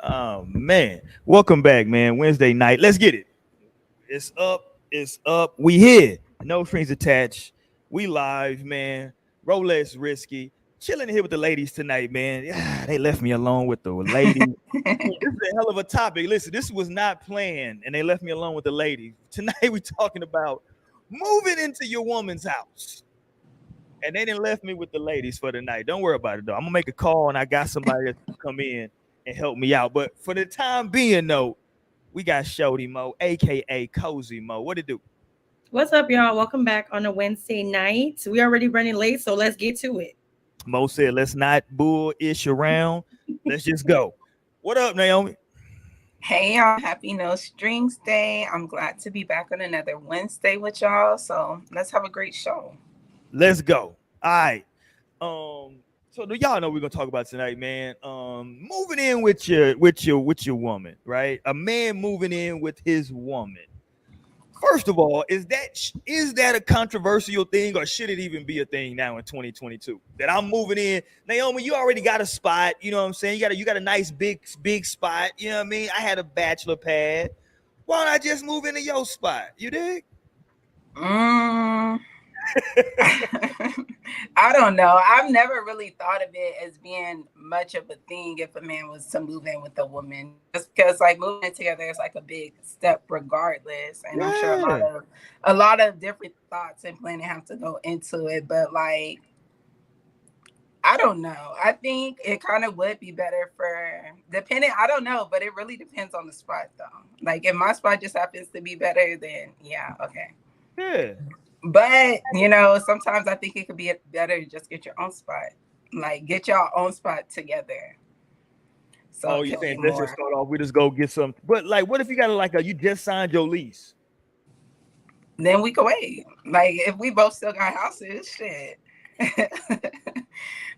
Oh man, welcome back, man. Wednesday night, let's get it. It's up, it's up. We here, no strings attached. We live, man. Rolex risky. Chilling here with the ladies tonight, man. Yeah, they left me alone with the ladies. This is a hell of a topic. Listen, this was not planned, and they left me alone with the ladies. Tonight we talking about moving into your woman's house. And they didn't left me with the ladies for the night. Don't worry about it though. I'm gonna make a call and I got somebody that's gonna come in and help me out. But for the time being though, we got Shody Mo, aka Cozy Mo. What it do? What's up, y'all? Welcome back on a Wednesday night. We already running late, so let's get to it. Mo said, let's not bull-ish around. Let's just go. What up, Naomi? Hey y'all, happy No Strings Day. I'm glad to be back on another Wednesday with y'all. So let's have a great show. Let's go. All right. So do y'all know we're gonna talk about tonight, man? Moving in with your woman, right? A man moving in with his woman. First of all, is that a controversial thing, or should it even be a thing now in 2022? That I'm moving in, Naomi. You already got a spot. You know what I'm saying? You got a nice big spot. You know what I mean? I had a bachelor pad. Why don't I just move into your spot? You dig? Mm, I don't know. I've never really thought of it as being much of a thing if a man was to move in with a woman. Just because like moving in together is like a big step regardless. And I'm sure Yeah. a lot of different thoughts and planning have to go into it. But like I don't know. I think it kind of would be better for depending. I don't know, but it really depends on the spot though. Like if my spot just happens to be better, then yeah, okay. Yeah. But sometimes I think it could be better to just get your own spot. Like get your own spot together. So Oh, it you could be saying let's just more. start off? We just go get some. But like, what if you got you just signed your lease? Then we could wait. Like if we both still got houses, shit.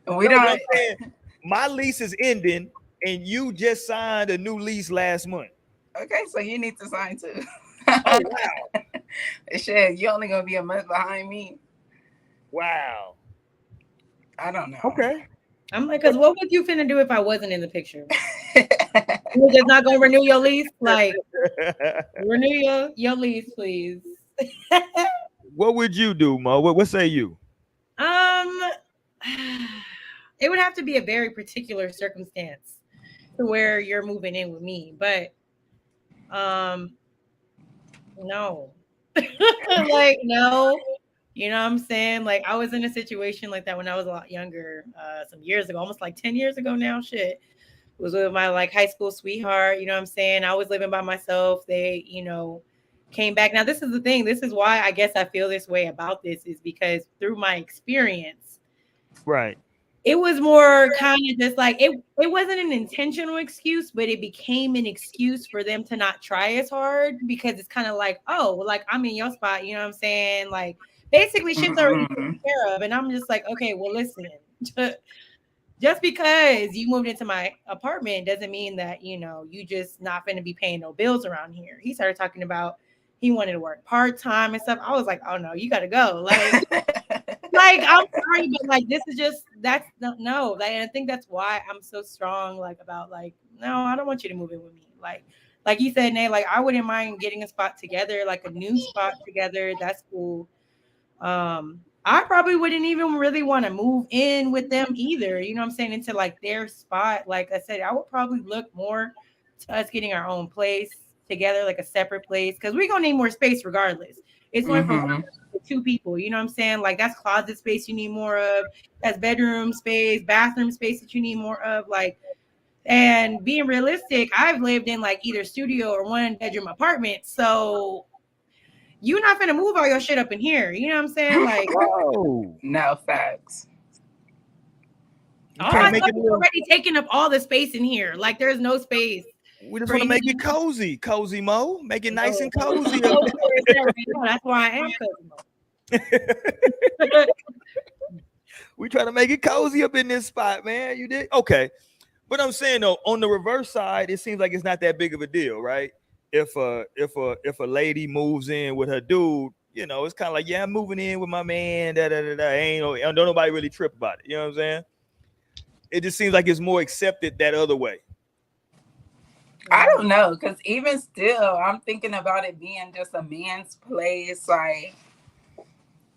We No, but don't. I'm saying my lease is ending, and you just signed a new lease last month. Okay, so you need to sign too. Oh wow, Shit, you only gonna be a month behind me. wow. I don't know. Okay. I'm like, because what would you finna do if I wasn't in the picture? You're just not gonna renew your lease? Like, renew your lease, please. What would you do, Mo? What say you? um, it would have to be a very particular circumstance to where you're moving in with me, but um, no, like no. You know what I'm saying? Like I was in a situation like that when I was a lot younger, some years ago, almost like 10 years ago now. Shit. Was with my like high school sweetheart, you know what I'm saying? I was living by myself. They, came back. Now this is the thing. This is why I guess I feel this way about this is because through my experience, Right. it was more kind of just like it wasn't an intentional excuse, but it became an excuse for them to not try as hard because it's kind of like, oh, well, like I'm in your spot, you know what I'm saying? Like basically shit's already taken Mm-mm. care of. And I'm just like, okay, well, listen. Just because you moved into my apartment doesn't mean that you just not going to be paying no bills around here. He started talking about he wanted to work part-time and stuff. I was like, oh no, you got to go. Like I'm sorry, but like this is just that's no. Like, and I think that's why I'm so strong like about like no, I don't want you to move in with me. Like you said, Nate, like I wouldn't mind getting a spot together, like a new spot together. That's cool. I probably wouldn't even really want to move in with them either. You know what I'm saying? Into like their spot. Like I said, I would probably look more to us getting our own place together, like a separate place, because we're gonna need more space regardless. It's going from one Mm-hmm. to two people. You know what I'm saying? Like that's closet space you need more of. That's bedroom space, bathroom space that you need more of. Like, and being realistic, I've lived in like either studio or one bedroom apartment. So you're not gonna move all your shit up in here. You know what I'm saying? Like Whoa. No facts. You all can't my make stuff it a is little. already taking up all the space in here. Like there's no space We just for want to make anything it cozy, cozy Mo. Make it nice else. and cozy up. No, no, that's why I am cousin. We try to make it cozy up in this spot, man. You did okay. But I'm saying though, on the reverse side, it seems like it's not that big of a deal, right? If a lady moves in with her dude, it's kind of like, yeah, I'm moving in with my man. Da da da da. Don't nobody really trip about it. You know what I'm saying? It just seems like it's more accepted that other way. I don't know, because even still, I'm thinking about it being just a man's place. Like,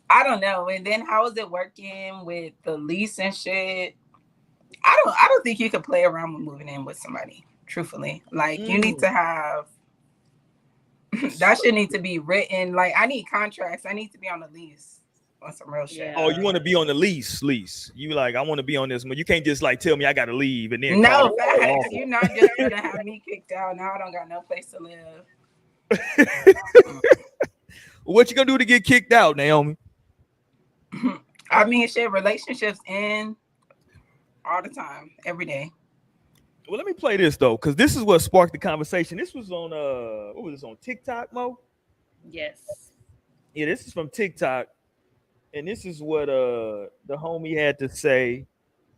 I don't know. And then how is it working with the lease and shit? I don't think you could play around with moving in with somebody. Truthfully, like you need to have that shit need to be written. Like I need contracts. I need to be on the lease on some real shit. Oh, you want to be on the lease? You like I want to be on this one. You can't just like tell me I got to leave and then no facts. You're not just gonna have me kicked out. Now I don't got no place to live. What you gonna do to get kicked out, Naomi? I mean, shit. Relationships end all the time, every day. Well, let me play this though, because this is what sparked the conversation. This was on what was this on TikTok, Mo? Yes. Yeah, this is from TikTok, and this is what the homie had to say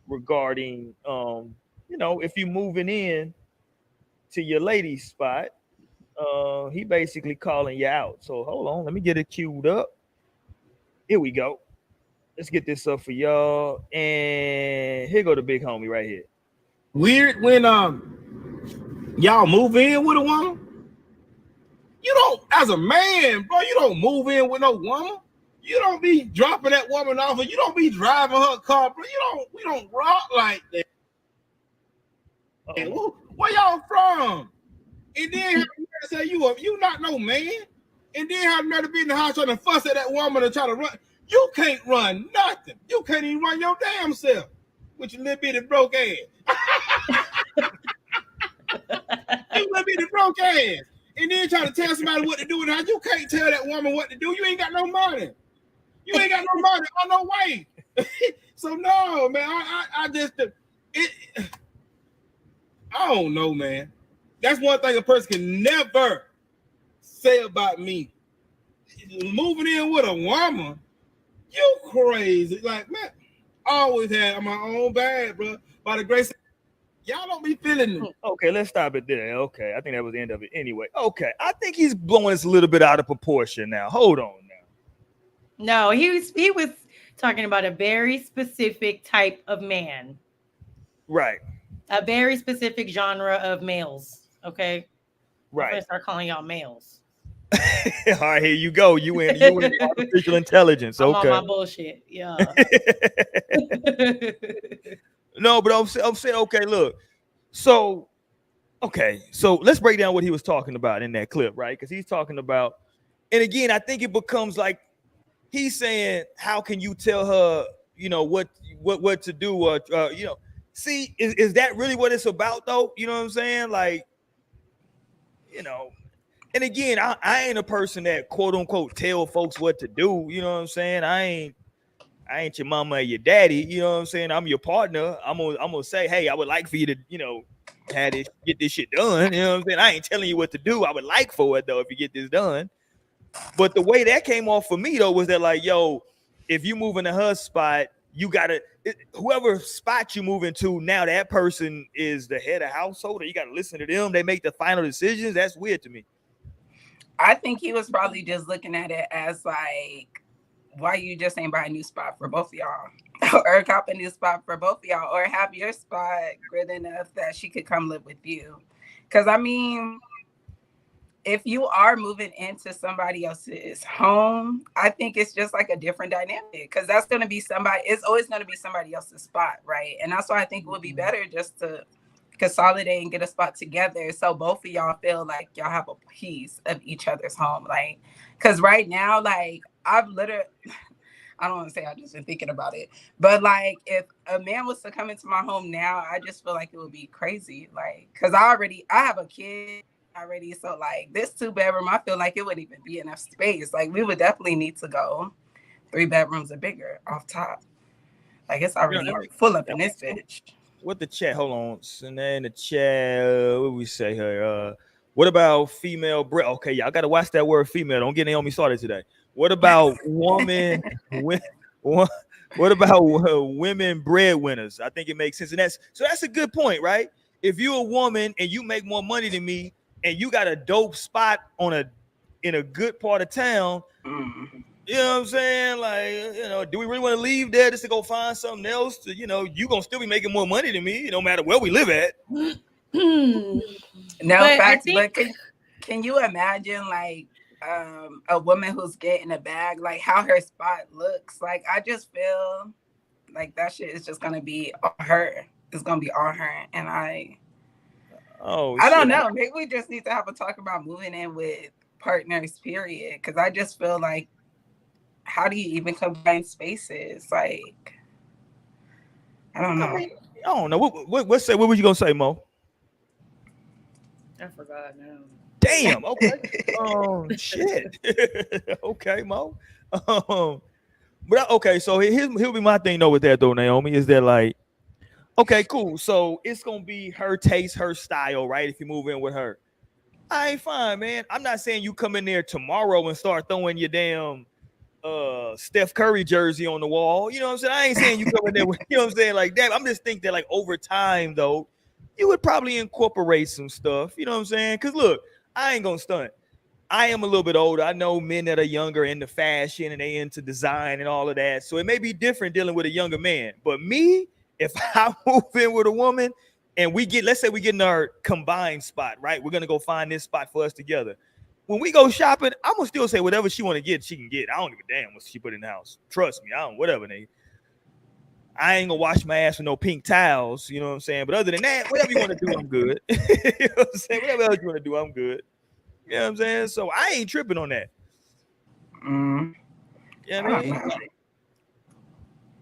regarding if you moving in to your lady's spot, he basically calling you out. So hold on, let me get it queued up. Here we go. Let's get this up for y'all, and here go the big homie right here. Weird when y'all move in with a woman. You don't, as a man, bro, you don't move in with no woman. You don't be dropping that woman off, and you don't be driving her car, bro. We don't rock like that. Where y'all from? And then have to say you not no man, and then have another be in the house trying to fuss at that woman and try to run. You can't run nothing. You can't even run your damn self with your little bitty broke ass. You little bitty broke ass. And then try to tell somebody what to do. And you can't tell that woman what to do. You ain't got no money. You ain't got no money on no way. So no, man. I don't know, man. That's one thing a person can never say about me. Moving in with a woman, you crazy. Like, man, I always had my own bag, bro. By the grace of y'all don't be feeling me. Okay, let's stop it there. Okay, I think that was the end of it anyway. Okay, I think he's blowing this a little bit out of proportion now. Hold on now. No, he was talking about a very specific type of man. Right. A very specific genre of males. Okay. Right. I'm gonna start calling y'all males. All right, here you go. You in artificial intelligence. Okay. I'm on my bullshit. Yeah. No, but I'm saying, okay, look. So let's break down what he was talking about in that clip, right? Because he's talking about, and again, I think it becomes like he's saying, how can you tell her, what to do, or see, is that really what it's about, though? You know what I'm saying? Like, and again, I ain't a person that quote unquote tell folks what to do. You know what I'm saying? I ain't your mama or your daddy. You know what I'm saying? I'm your partner. I'm gonna say, hey, I would like for you to, get this shit done. You know what I'm saying? I ain't telling you what to do. I would like for it though if you get this done. But the way that came off for me though was that like, yo, if you move into her spot, you gotta whoever spot you move into now, that person is the head of household. Or you gotta listen to them. They make the final decisions. That's weird to me. I think he was probably just looking at it as like, why you just ain't buy a new spot for both of y'all, or cop a new spot for both of y'all, or have your spot good enough that she could come live with you. Because I mean, if you are moving into somebody else's home, I think it's just like a different dynamic, because that's going to be it's always going to be somebody else's spot, right? And that's why I think it would be better just to consolidate and get a spot together, so both of y'all feel like y'all have a piece of each other's home. Like, because right now, like, I've literally, I don't want to say I've just been thinking about it, but like, if a man was to come into my home now, I just feel like it would be crazy. Like, because I have a kid already, so like this 2-bedroom, I feel like it wouldn't even be enough space. Like, we would definitely need to go 3 bedrooms or bigger off top. Like, it's already full up in this bitch. What the chat? Hold on. And then in the chat, what we say here? What about female? Okay, y'all got to watch that word female. Don't get Naomi started today. What about woman? What about women breadwinners? I think it makes sense, and that's a good point, right? If you're a woman and you make more money than me, and you got a dope spot in a good part of town. You know what I'm saying? Like, do we really want to leave there just to go find something else? You gonna still be making more money than me, no matter where we live at. No But I facts, think but can you imagine like a woman who's getting a bag, like how her spot looks? Like I just feel like that shit is just gonna be on her. It's gonna be on her, and Oh I don't shit. know. Maybe we just need to have a talk about moving in with partners, period. Because I just feel like, how do you even combine spaces? Like, I don't I know. mean, I don't know. What was you gonna say, Mo? I forgot now. Damn. Okay. Shit. Okay, Mo. Um, okay. So here'll be my thing though with that though, Naomi, is that like, okay, cool. So it's gonna be her taste, her style, right? If you move in with her, I ain't fine, man. I'm not saying you come in there tomorrow and start throwing your damn Steph Curry jersey on the wall. You know what I'm saying? I ain't saying you come in there with, you know what I'm saying, like that. I'm just thinking that like over time though, you would probably incorporate some stuff. You know what I'm saying? Because look, I ain't gonna stunt. I am a little bit older. I know men that are younger into fashion and they into design and all of that. So it may be different dealing with a younger man. But me, if I move in with a woman and let's say we get in our combined spot, right? We're gonna go find this spot for us together. When we go shopping, I'm gonna still say whatever she want to get, she can get. I don't give a damn what she put in the house. Trust me, I don't whatever they. I ain't gonna wash my ass with no pink towels, you know what I'm saying? But other than that, whatever you want to do, I'm good. You know what I'm saying? Whatever else you want to do, I'm good. You know what I'm saying? So I ain't tripping on that. Mm, You know I what I don't mean? know.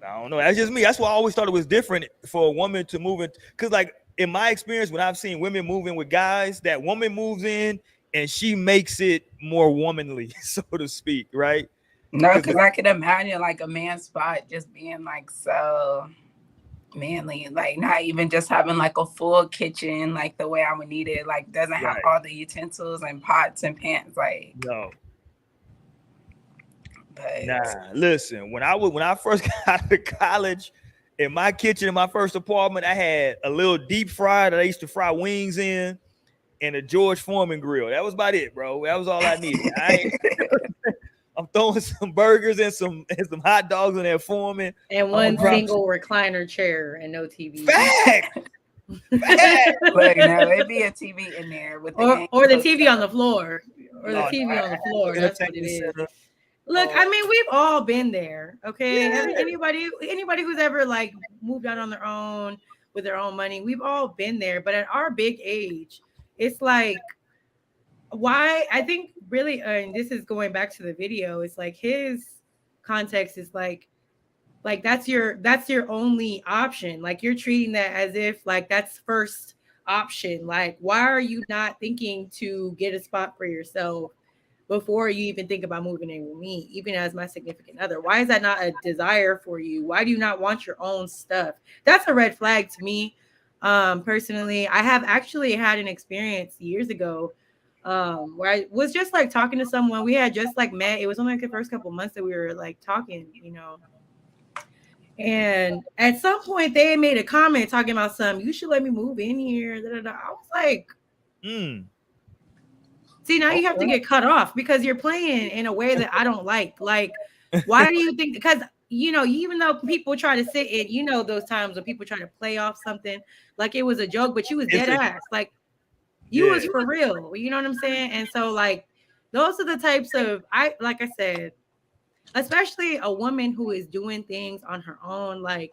I don't know. That's just me. That's why I always thought it was different for a woman to move in. Because, like, in my experience, when I've seen women moving with guys, that woman moves in and she makes it more womanly, so to speak, right? No, Because because I could imagine like a man's spot just being like so manly, like not even just having like a full kitchen, like the way I would need it, like doesn't have right, all the utensils and pots and pans, like. no, But nah. Listen, when I first got to college, in my kitchen in my first apartment, I had a little deep fryer that I used to fry wings in, and a George Foreman grill. That was about it, bro. That was all I needed. I'm throwing some burgers and some hot dogs in there Foreman. And I'm gonna one drop single recliner chair and no TV. fact. Fact. look, no, it'd be a TV in there with the game Or the hooked TV on up. the floor. Or the No, TV on the no, floor. That's what it entertainment is. center. Look, I mean, we've all been there. Okay. Yeah. Anybody who's ever like moved out on their own with their own money, we've all been there. But at our big age, it's like why I think really, and this is going back to the video, it's like his context is like that's your only option. Like you're treating that as if like that's first option. Like why are you not thinking to get a spot for yourself before you even think about moving in with me, even as my significant other? Why is that not a desire for you? Why do you not want your own stuff? That's a red flag to me. Personally, I have actually had an experience years ago where I was just like talking to someone. We had just like met. It was only like the first couple months that we were like talking, you know. And at some point they made a comment talking about something, you should let me move in here. Da, da, da. I was like, see, now you have to get cut off because you're playing in a way that I don't like. Like, why do you think? Because, you know, even though people try to sit in, you know, those times when people try to play off something like it was a joke, but you was dead ass. Like, you was for real. You know what I'm saying? And so, like, those are the types of, like I said, especially a woman who is doing things on her own, like,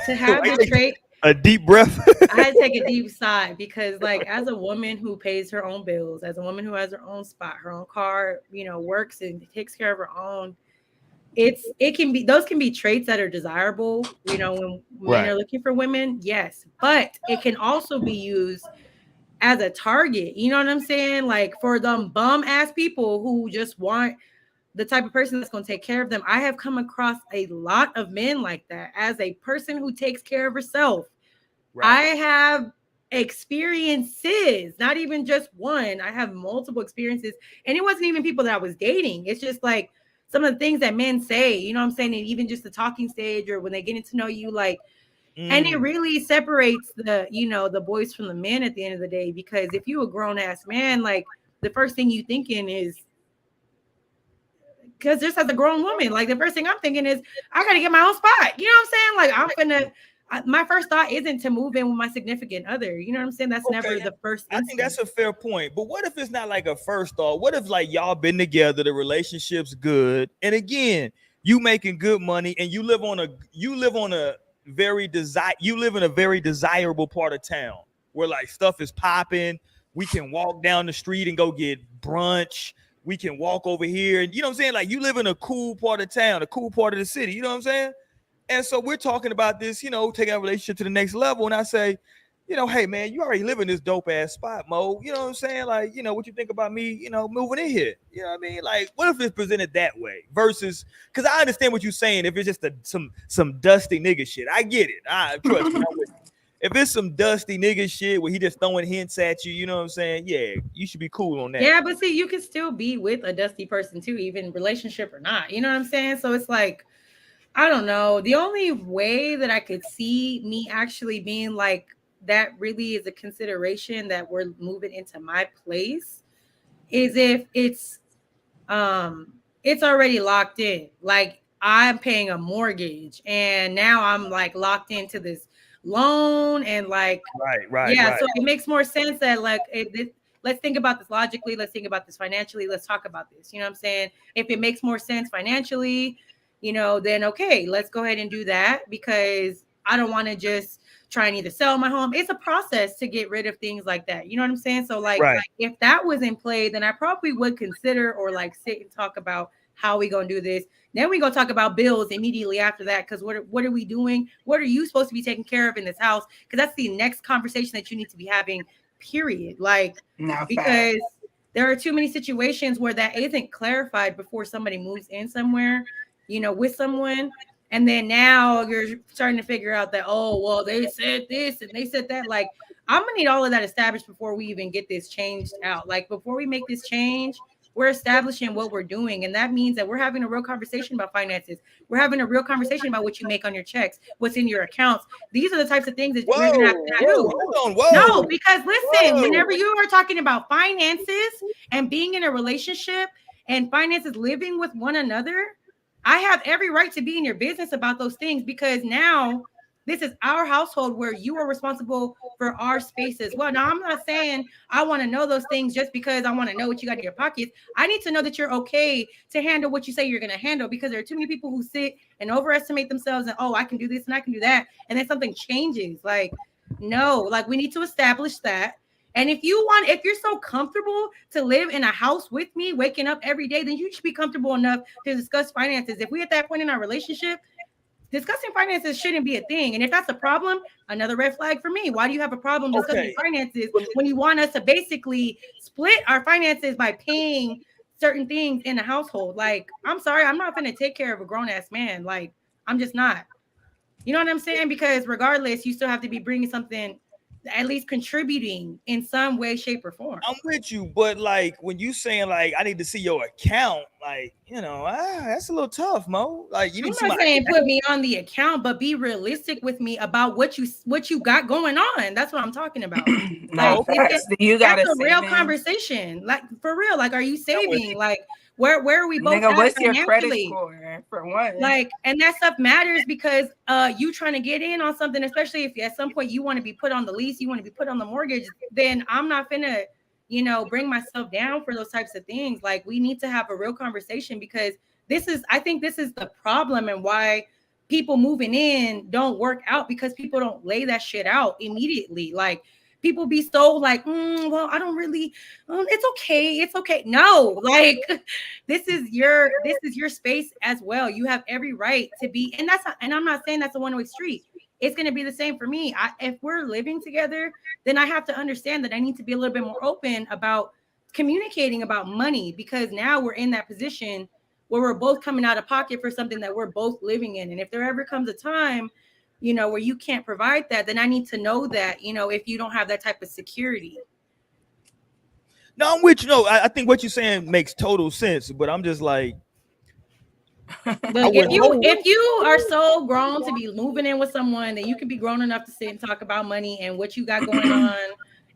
to have the trait. A deep breath. I had to take a deep sigh because, like, as a woman who pays her own bills, as a woman who has her own spot, her own car, you know, works and takes care of her own, it can be, those can be traits that are desirable, you know, when men are looking for women, yes, but it can also be used as a target. You know what I'm saying? Like for them bum ass people who just want the type of person that's going to take care of them. I have come across a lot of men like that. As a person who takes care of herself, I have experiences, not even just one. I have multiple experiences. And it wasn't even people that I was dating. It's just like some of the things that men say, you know what I'm saying? And even just the talking stage or when they're getting to know you, like, and it really separates the, you know, the boys from the men at the end of the day. Because if you a grown ass man, like the first thing you thinking is, because just as a grown woman, like the first thing I'm thinking is, I gotta get my own spot. You know what I'm saying? Like my first thought isn't to move in with my significant other. You know what I'm saying? That's never the first I think that's a fair point. But what if it's not like a first thought? What if like y'all been together, the relationship's good, and again, you making good money, and you live on a you live in a very desirable part of town where like stuff is popping. We can walk down the street and go get brunch. We can walk over here, and you know what I'm saying? Like you live in a cool part of town, a cool part of the city. You know what I'm saying? And so we're talking about this, you know, taking our relationship to the next level. And I say, you know, hey man, you already live in this dope ass spot, Mo. You know what I'm saying? Like, you know, what you think about me, you know, moving in here? You know what I mean? Like, what if it's presented that way versus? Because I understand what you're saying. If it's just some dusty nigga shit, I get it. I trust me. If it's some dusty nigga shit where he just throwing hints at you, you know what I'm saying? Yeah, you should be cool on that. Yeah, but see, you can still be with a dusty person too, even relationship or not. You know what I'm saying? So it's like, I don't know. The only way that I could see me actually being like that really is a consideration that we're moving into my place is if it's already locked in. Like I'm paying a mortgage and now I'm like locked into this loan and like right. So it makes more sense that like let's think about this logically, let's think about this financially, let's talk about this. You know what I'm saying? If it makes more sense financially, you know, then okay, let's go ahead and do that because I don't want to just try and either sell my home. It's a process to get rid of things like that. You know what I'm saying? So like if that was in play, then I probably would consider or like sit and talk about how we gonna do this. Then we gonna talk about bills immediately after that. Because what are we doing? What are you supposed to be taking care of in this house? Because that's the next conversation that you need to be having, period. Like because there are too many situations where that isn't clarified before somebody moves in somewhere, you know, with someone. And then now you're starting to figure out that, oh, well, they said this and they said that. Like, I'm going to need all of that established before we even get this changed out. Like, before we make this change, we're establishing what we're doing. And that means that we're having a real conversation about finances. We're having a real conversation about what you make on your checks, what's in your accounts. These are the types of things that we're going to have to do. No, because listen, whenever you are talking about finances and being in a relationship and finances living with one another, I have every right to be in your business about those things because now this is our household where you are responsible for our space as well. Now, I'm not saying I want to know those things just because I want to know what you got in your pockets. I need to know that you're okay to handle what you say you're going to handle because there are too many people who sit and overestimate themselves and, oh, I can do this and I can do that. And then something changes. Like, no, like we need to establish that. And if you're so comfortable to live in a house with me, waking up every day, then you should be comfortable enough to discuss finances. If we're at that point in our relationship, discussing finances shouldn't be a thing. And if that's a problem, another red flag for me. Why do you have a problem discussing finances when you want us to basically split our finances by paying certain things in the household? Like, I'm sorry, I'm not going to take care of a grown ass man. Like, I'm just not. You know what I'm saying? Because regardless, you still have to be bringing something, at least contributing in some way, shape, or form. I'm with you, but like when you saying like I need to see your account, like you know, that's a little tough, Mo. Like you need I'm not saying put me on the account, but be realistic with me about what you got going on. That's what I'm talking about. Like you got a real conversation. Like for real. Like, are you saving? Like where are we both? Nigga, what's your credit score for one? Like, and that stuff matters because you trying to get in on something, especially if at some point you want to be put on the lease, you want to be put on the mortgage, then I'm not finna, you know, bring myself down for those types of things. Like we need to have a real conversation because I think this is the problem and why people moving in don't work out because people don't lay that shit out immediately. Like people be so like, well, I don't really, it's okay. No, like this is your space as well. You have every right to be, and I'm not saying that's a one-way street. It's going to be the same for me. If we're living together, then I have to understand that I need to be a little bit more open about communicating about money because now we're in that position where we're both coming out of pocket for something that we're both living in. And if there ever comes a time, you know, where you can't provide that, then I need to know that, you know, if you don't have that type of security. No, I'm with you. No, I think what you're saying makes total sense, but I'm just like, look, if you are so grown to be moving in with someone, then you can be grown enough to sit and talk about money and what you got going on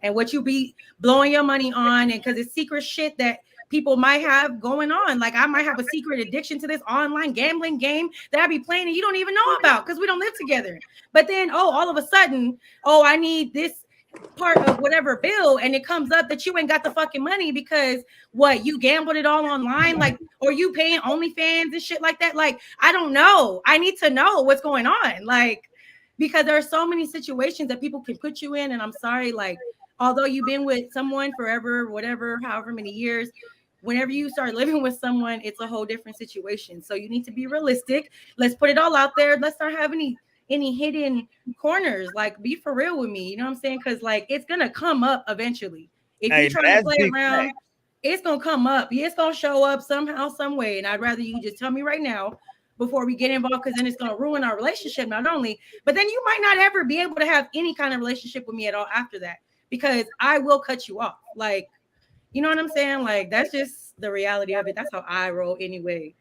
and what you be blowing your money on, and because it's secret shit that people might have going on. Like I might have a secret addiction to this online gambling game that I be playing and you don't even know about because we don't live together. But then, all of a sudden, I need this part of whatever bill, and it comes up that you ain't got the fucking money because you gambled it all online, like, or you paying OnlyFans and shit like that. Like, I don't know. I need to know what's going on, like, because there are so many situations that people can put you in. And I'm sorry, like, although you've been with someone forever, whatever, however many years, whenever you start living with someone, it's a whole different situation. So you need to be realistic. Let's put it all out there. Let's not have any hidden corners. Like, be for real with me. You know what I'm saying? Because like it's gonna come up eventually. If you try to play around, it's gonna come up. It's gonna show up somehow, some way. And I'd rather you just tell me right now before we get involved, because then it's gonna ruin our relationship, not only, but then you might not ever be able to have any kind of relationship with me at all after that, because I will cut you off. Like, you know what I'm saying? Like, that's just the reality of it. That's how I roll anyway.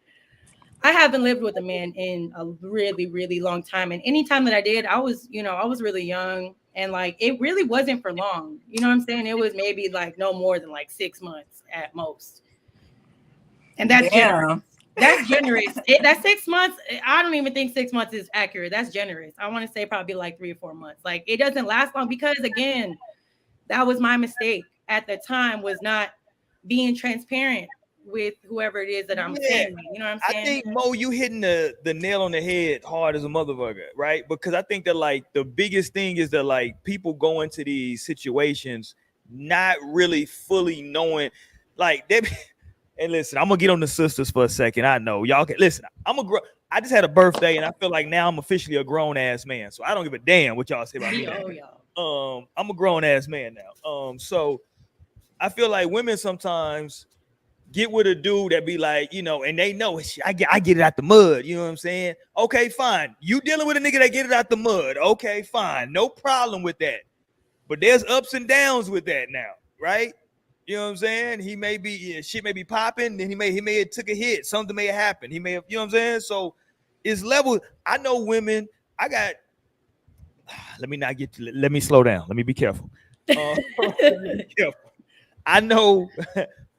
I haven't lived with a man in a really, really long time. And anytime that I did, I was really young, and like, it really wasn't for long. You know what I'm saying? It was maybe like no more than like 6 months at most. And that's generous. That's generous. That 6 months, I don't even think 6 months is accurate. That's generous. I want to say probably like 3 or 4 months. Like, it doesn't last long because, again, that was my mistake at the time, was not being transparent with whoever it is that I'm saying. You know what I'm saying? I think, Mo, you hitting the nail on the head hard as a motherfucker, right? Because I think that like the biggest thing is that like people go into these situations not really fully knowing, like they. And listen, I'm gonna get on the sisters for a second. I know y'all can listen. I just had a birthday, and I feel like now I'm officially a grown ass man, so I don't give a damn what y'all say about me. I'm a grown ass man now. So I feel like women sometimes get with a dude that be like, and they know I get it out the mud. You know what I'm saying? Okay, fine. You dealing with a nigga that get it out the mud. Okay, fine. No problem with that. But there's ups and downs with that now, right? You know what I'm saying? He may be shit may be popping, then he may have took a hit. Something may have happened. He may have, you know what I'm saying? So it's level. I know women. Let me slow down. Let me be careful. Let me be careful. I know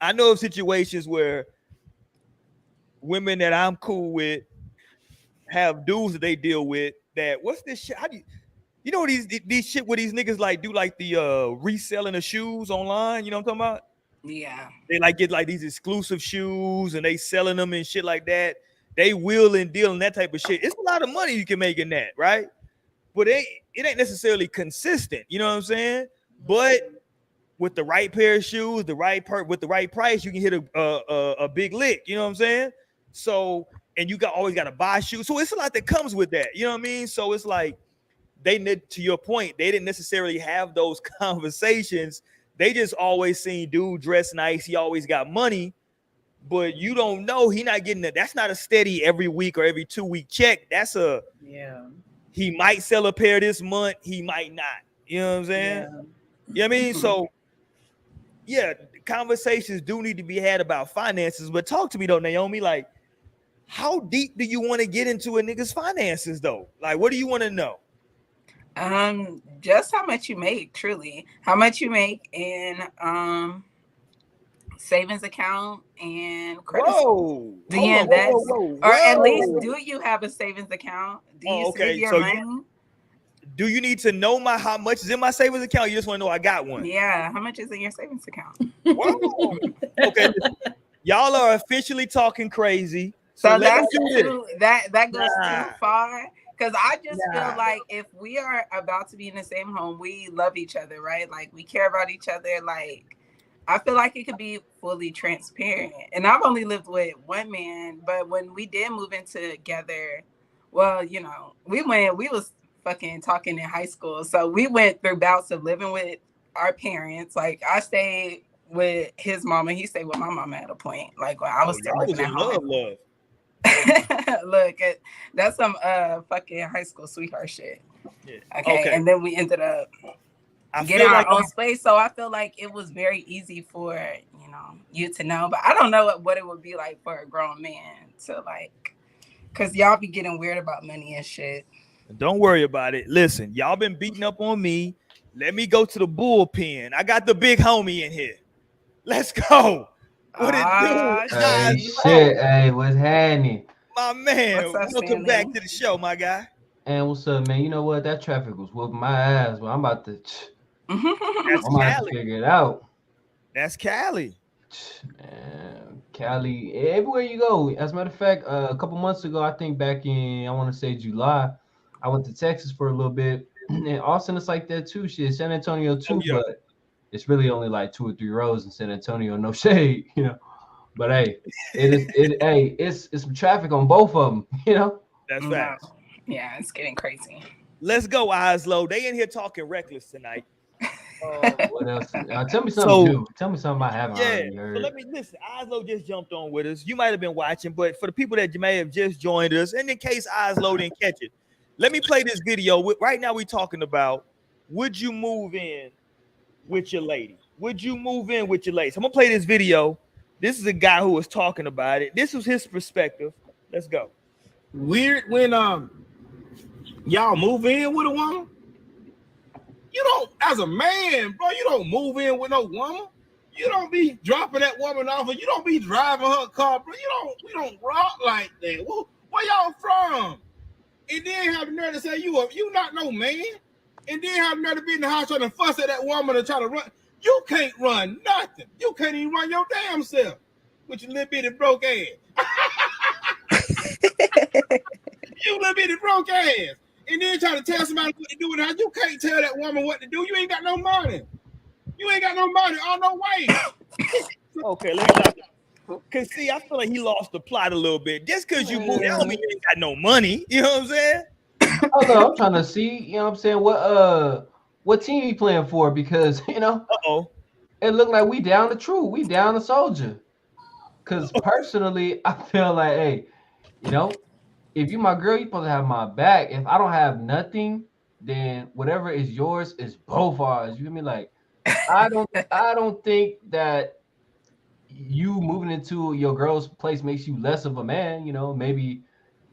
of situations where women that I'm cool with have dudes that they deal with that, what's this shit? How do you know these shit where these niggas like do like the reselling of shoes online? You know what I'm talking about? Yeah. They like get like these exclusive shoes and they selling them and shit like that. They will and deal and that type of shit. It's a lot of money you can make in that, right? But it ain't necessarily consistent. You know what I'm saying? But with the right pair of shoes, with the right price, you can hit a big lick. You know what I'm saying? So, and you always got to buy shoes. So it's a lot that comes with that. You know what I mean? So it's like, to your point, they didn't necessarily have those conversations. They just always seen dude dress nice. He always got money, but you don't know he not getting that's not a steady every week or every 2 week check. That's he might sell a pair this month. He might not. You know what I'm saying? Yeah. You know what I mean? So yeah, conversations do need to be had about finances, but talk to me though, Naomi, like how deep do you want to get into a nigga's finances though? Like, what do you want to know? Just how much you make, truly. How much you make in savings account and credit. Whoa. Do you invest? Or at least do you have a savings account? Do you save your money? Do you need to know how much is in my savings account? You just want to know I got one. Yeah, how much is in your savings account? Whoa. Okay. Y'all are officially talking crazy. So that's that goes too far. Because I just feel like if we are about to be in the same home, we love each other, right? Like, we care about each other. Like, I feel like it could be fully transparent. And I've only lived with one man, but when we did move in together, well, we was fucking talking in high school. So we went through bouts of living with our parents. Like, I stayed with his mama. He stayed with my mama at a point. Like, when I was still living at home. Love. Look, that's some fucking high school sweetheart shit. Yeah. Okay, and then we ended up getting our own space. So I feel like it was very easy for you to know, but I don't know what it would be like for a grown man to like, because y'all be getting weird about money and shit. Don't worry about it. Listen, y'all been beating up on me. Let me go to the bullpen. I got the big homie in here. Let's go. What it do? Hey, Guys, Shit, hey, what's happening? my man. What's up, Welcome Stanley? back to the show, my guy. And what's up, man? You know what? That traffic was whooping my ass, but I'm about to That's Cali. figure it out. That's Cali. Man, Cali, everywhere you go. As a matter of fact, a couple months ago, I think back in, I want to say July, I went to Texas for a little bit. And Austin is like that too. Shit, San Antonio too, yeah. but it's really only like 2 or 3 roads in San Antonio. No shade, you know. But hey, it's some traffic on both of them, you know. That's No. facts. Yeah, it's getting crazy. Let's go, Oslo. They in here talking reckless tonight. What else? Tell me something So- new. Tell me something I haven't already So heard. let me listen. Oslo just jumped on with us. You might have been watching, but for the people that may have just joined us, and in case Oslo didn't catch it, let me play this video. Right now, we're talking about would you move in with your lady? Would you move in with your lady? So I'm gonna play this video. This is a guy who was talking about it. This was his perspective. Let's go. Weird when y'all move in with a woman. You don't, as a man, bro, you don't move in with no woman. You don't be dropping that woman off, and you don't be driving her car, bro. We don't rock like that. Where y'all from? And then have the nerve to say you not no man. And then have the nerve to be in the house trying to fuss at that woman and try to run. You can't run nothing. You can't even run your damn self with your little bitty broke ass. You little bitty broke ass. And then try to tell somebody what to do with her. You can't tell that woman what to do. You ain't got no money. You ain't got no money or no way. Okay, let's stop. Cause see, I feel like he lost the plot a little bit. Just cause you moved, that don't mean you ain't got no money. You know what I'm saying? Oh no, I'm trying to see, you know what I'm saying, what team he playing for, because you know, it looked like we down the truth, we down the soldier. Cause personally, I feel like, hey, you know, if you my girl, you supposed to have my back. If I don't have nothing, then whatever is yours is both ours. You feel me? Like, I don't think that you moving into your girl's place makes you less of a man. You know, maybe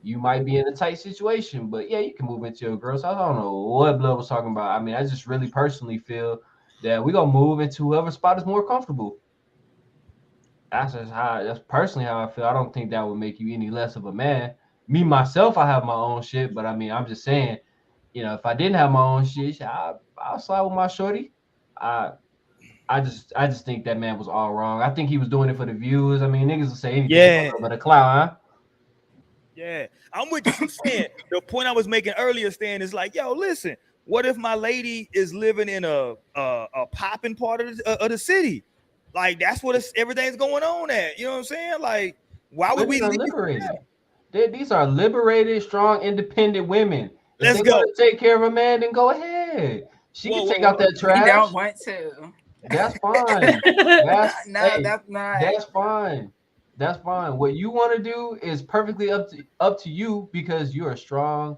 you might be in a tight situation, but yeah, you can move into your girl's house. I don't know what Blood was talking about. I mean, I just really personally feel that we're gonna move into whoever spot is more comfortable. That's personally how I feel. I don't think that would make you any less of a man. Me myself, I have my own shit, but I mean, I'm just saying, you know, if I didn't have my own shit, I'll slide with my shorty. I just think that man was all wrong. I think he was doing it for the views. I mean, niggas will say anything but a clown, huh? Yeah, I'm with you, Stan. The point I was making earlier, Stan, is like, yo, listen, what if my lady is living in a popping part of the city? Like, that's what everything's going on at. You know what I'm saying? Like, why would we leave? These are liberated, strong, independent women. If Let's they go. want to take care of a man, then go ahead. She can take out that trash. You don't want to. That's fine. That's not. That's fine. That's fine. What you want to do is perfectly up to you, because you're a strong,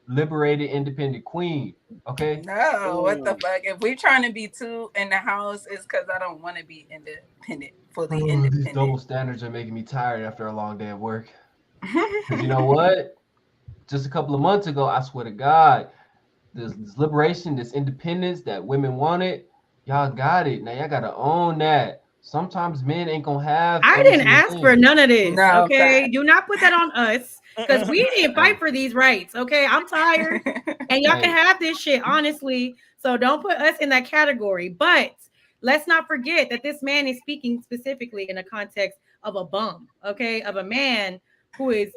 liberated, independent queen. Okay. No, what the fuck? If we trying to be two in the house, it's because I don't want to be independent, fully independent. These double standards are making me tired after a long day at work. You know what? Just a couple of months ago, I swear to God, this liberation, this independence that women wanted, y'all got it. Now y'all gotta own that. Sometimes men ain't gonna have. I didn't ask for none of this. No, okay, do not put that on us, because we didn't fight for these rights. Okay, I'm tired, and y'all can have this shit, honestly. So don't put us in that category. But let's not forget that this man is speaking specifically in the context of a bum. Okay, of a man who is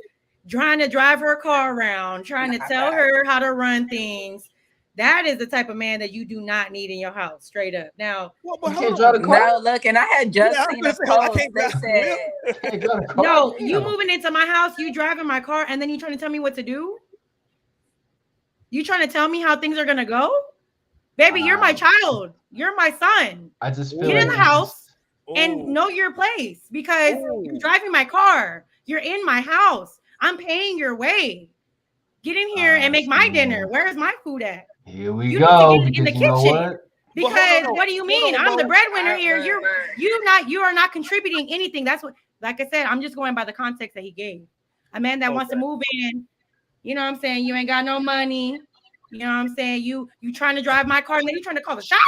trying to drive her car around, trying to tell her how to run things. That is the type of man that you do not need in your house, straight up. Now, you can't drive a car. No, look, and I had just seen a post. They said, no, you moving into my house, you driving my car, and then you trying to tell me what to do? You trying to tell me how things are gonna go? Baby, you're my child. You're my son. I just feel get like in the house and know your place, because you're driving my car. You're in my house. I'm paying your way. Get in here and make my dinner. Where's my food at? Here we go. In the kitchen. Because what do you mean? I'm the breadwinner here. You are not contributing anything. That's what, like I said, I'm just going by the context that he gave. A man that wants to move in, you know what I'm saying? You ain't got no money. You know what I'm saying? You trying to drive my car, and then you trying to call the shots?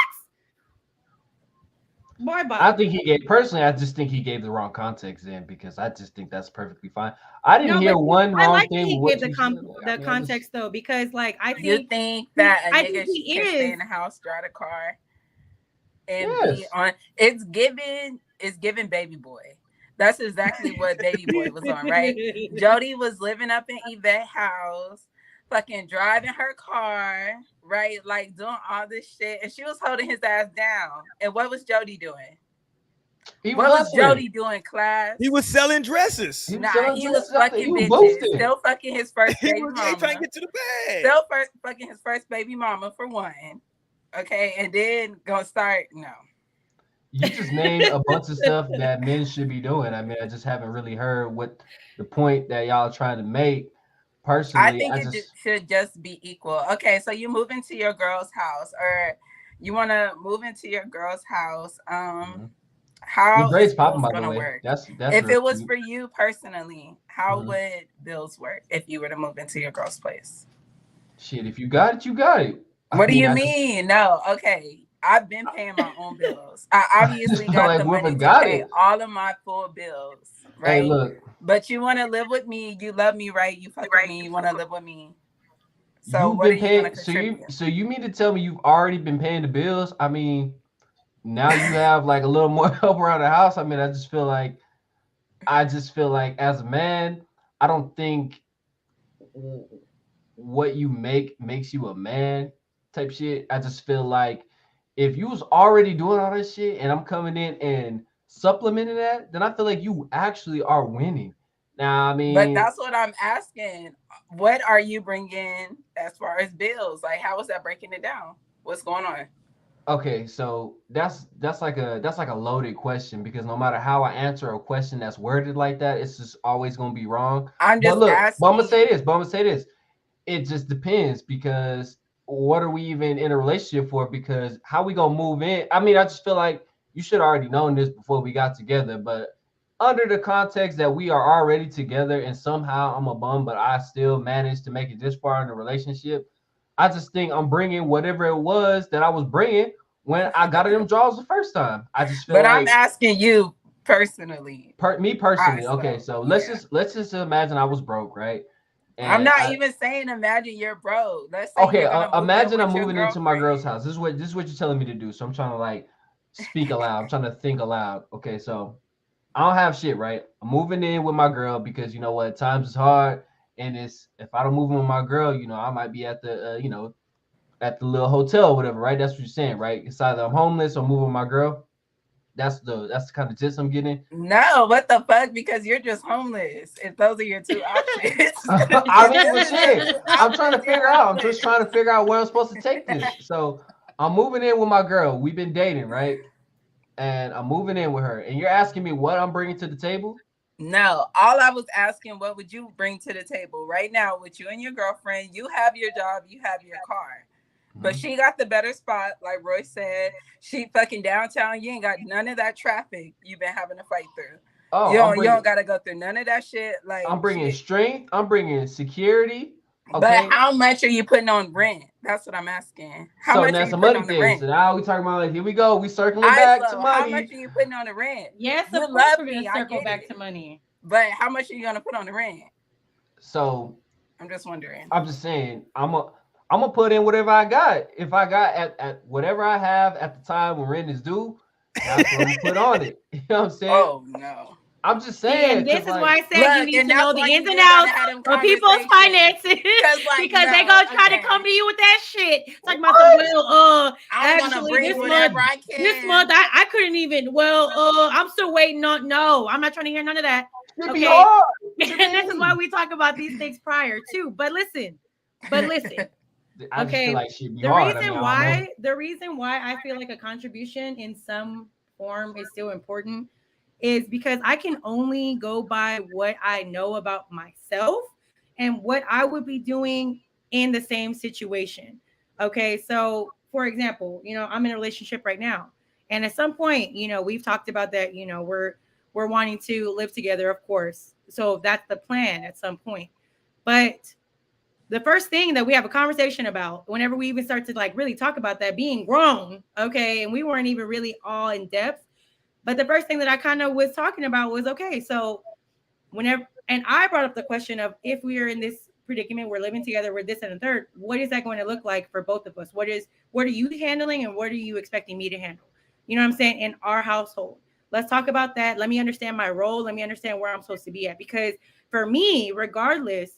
Boy, bye. I think he gave personally. I just think he gave the wrong context then because I just think that's perfectly fine. I didn't hear one I wrong like thing that he with gave what you said. the context though, because like You think that a I nigga think he can stay is. in the house, drive a car, and be Yes. on? It's given baby boy. That's exactly what baby boy was on, right? Jody was living up in Yvette house, fucking driving her car, right? Like doing all this shit, and she was holding his ass down. And what was Jody doing? He What was was hustling. Jody doing, class? He was selling dresses. He was Nah, selling he was dresses out there. fucking He was bitches. boosting. Still fucking his first He baby was trying to mama. get to the bag. Still fucking his first baby mama for one. Okay, and then gonna start no. You just named a bunch of stuff that men should be doing. I mean, I just haven't really heard what the point that y'all trying to make. I Personally, think it should just be equal. Okay, so you move into your girl's house, or you want to move into your girl's house. How your grade's is popping, bills by the gonna way. work? That's If real it was cute. for you personally, how would bills work if you were to move into your girl's place? Shit, if you got it, you got it. What do you mean? No, okay. I've been paying my own bills. I obviously got like the money women to got pay it. all of my full bills, Hey, right? look, But you want to live with me. You love me, right? You fuck with me. You want to live with me. So you've what are been you gonna paying. contribute? So you mean to tell me you've already been paying the bills? I mean, now you have like a little more help around the house. I mean, I just feel like as a man, I don't think what you make makes you a man type shit. I just feel like if you was already doing all this shit and I'm coming in and supplementing that, then I feel like you actually are winning. Now, I But mean, that's what I'm asking. What are you bringing as far as bills? Like, how is that breaking it down? What's going on? okay, so that's like a loaded question because no matter how I answer a question that's worded like that, it's just always gonna be wrong. I'm But just look, but I'm gonna say asking. this. But I'm gonna say this. It just depends because what are we even in a relationship for? Because how we gonna move in? I mean, I just feel like you should already known this before we got together, but under the context that we are already together and somehow I'm a bum, but I still managed to make it this far in the relationship. I just think I'm bringing whatever it was that I was bringing when I got in them draws the first time. I just feel But I'm like asking you personally. me personally. Us, Okay, though. so Yeah. let's just imagine I was broke, right? I'm And not I even saying imagine you're broke. Let's say okay, you're gonna move in imagine I'm with your moving into my girl's girlfriend. house. This is what you're telling me to do. So I'm trying to like speak aloud. I'm trying to think aloud. Okay, so I don't have shit, right? I'm moving in with my girl because you know what, times is hard, and it's if I don't move in with my girl, you know, I might be at the at the little hotel or whatever, right? That's what you're saying, right? It's either I'm homeless or moving with my girl. That's the kind of gist I'm getting. No, what the fuck? Because you're just homeless. If those are your two options. I mean, but If those are your shit, two I'm trying to options, you're figure out. I'm just homeless. trying to figure out where I'm supposed to take this. So I'm moving in with my girl. We've been dating, right? And I'm moving in with her. And you're asking me what I'm bringing to the table? No, all I was asking, what would you bring to the table right now with you and your girlfriend? You have your job, you have your car. But she got the better spot, like Roy said. She fucking downtown. You ain't got none of that traffic you've been having to fight through. Oh, You don't gotta go through none of that shit. Like I'm bringing shit. strength. I'm bringing security. But Okay. how much are you putting on rent? That's what I'm asking. How So much are that's you a putting money on the thing. rent? So now we talking about like here we go. We circling back to ISO, how much money. are you putting on the rent? Yes, You of course love we're me, gonna I circle get back it. to money. But how much are you gonna put on the rent? So I'm just wondering. I'm just saying I'm gonna put in whatever I got. If I got at whatever I have at the time when rent is due, that's what I'm gonna put on it. You know what I'm saying? Oh no. I'm just See, saying and this because is why like I said you Look, need and to know that's the why ins you and do gotta outs have them of people's conversations. finances Because like because they no, gonna try to okay. come to you with that shit. Talking about some I'm gonna actually bring whatever I can. this month I couldn't even I'm still waiting on no, I'm not trying to hear none of that. it be Okay. hard. And this is why we talk about these things prior too. But listen. I just feel Okay. like shit be The hard. I mean, reason I don't know. why I feel like a contribution in some form is still important is because I can only go by what I know about myself and what I would be doing in the same situation. Okay. So, for example, I'm in a relationship right now. And at some point, we've talked about that, we're wanting to live together, of course. So that's the plan at some point. But the first thing that we have a conversation about whenever we even start to like really talk about that being grown, okay, and we weren't even really all in depth But the first thing that I kind of was talking about was, okay, so whenever, and I brought up the question of, if we are in this predicament, we're living together, we're this and the third, what is that going to look like for both of us? What are you handling and what are you expecting me to handle? You know what I'm saying? In our household. Let's talk about that. Let me understand my role. Let me understand where I'm supposed to be at. Because for me, regardless,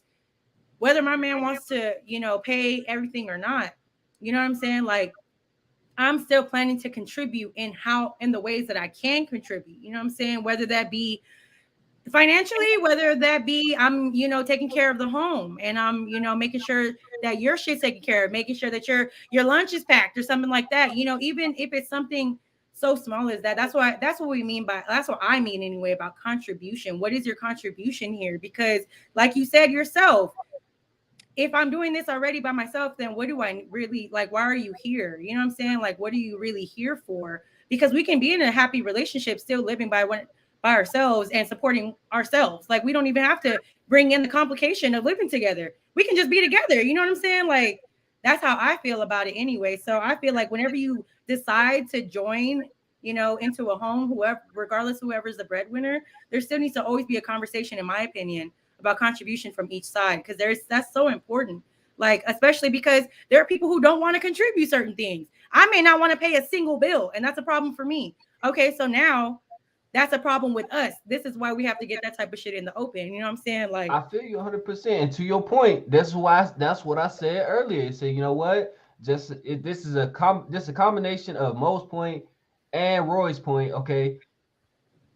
whether my man wants to, pay everything or not, you know what I'm saying? Like, I'm still planning to contribute in the ways that I can contribute. You know what I'm saying? Whether that be financially, whether that be I'm, taking care of the home, and I'm, making sure that your shit's taken care of, making sure that your lunch is packed or something like that. Even if it's something so small as that. That's what we mean by, that's what I mean anyway about contribution. What is your contribution here? Because like you said yourself, if I'm doing this already by myself, then what do I really like? Why are you here? You know what I'm saying? Like, what are you really here for? Because we can be in a happy relationship, still living by ourselves and supporting ourselves. Like, we don't even have to bring in the complication of living together. We can just be together. You know what I'm saying? Like, that's how I feel about it anyway. So I feel like whenever you decide to join, into a home, whoever's the breadwinner, there still needs to always be a conversation, in my opinion, about contribution from each side, because that's so important. Like, especially because there are people who don't want to contribute certain things. I may not want to pay a single bill, and that's a problem for me. Okay, so now that's a problem with us. This is why we have to get that type of shit in the open. You know what I'm saying? Like, I feel you 100%. And to your point, that's what I said earlier. So you know what? This is a combination of Mo's point and Roy's point. Okay,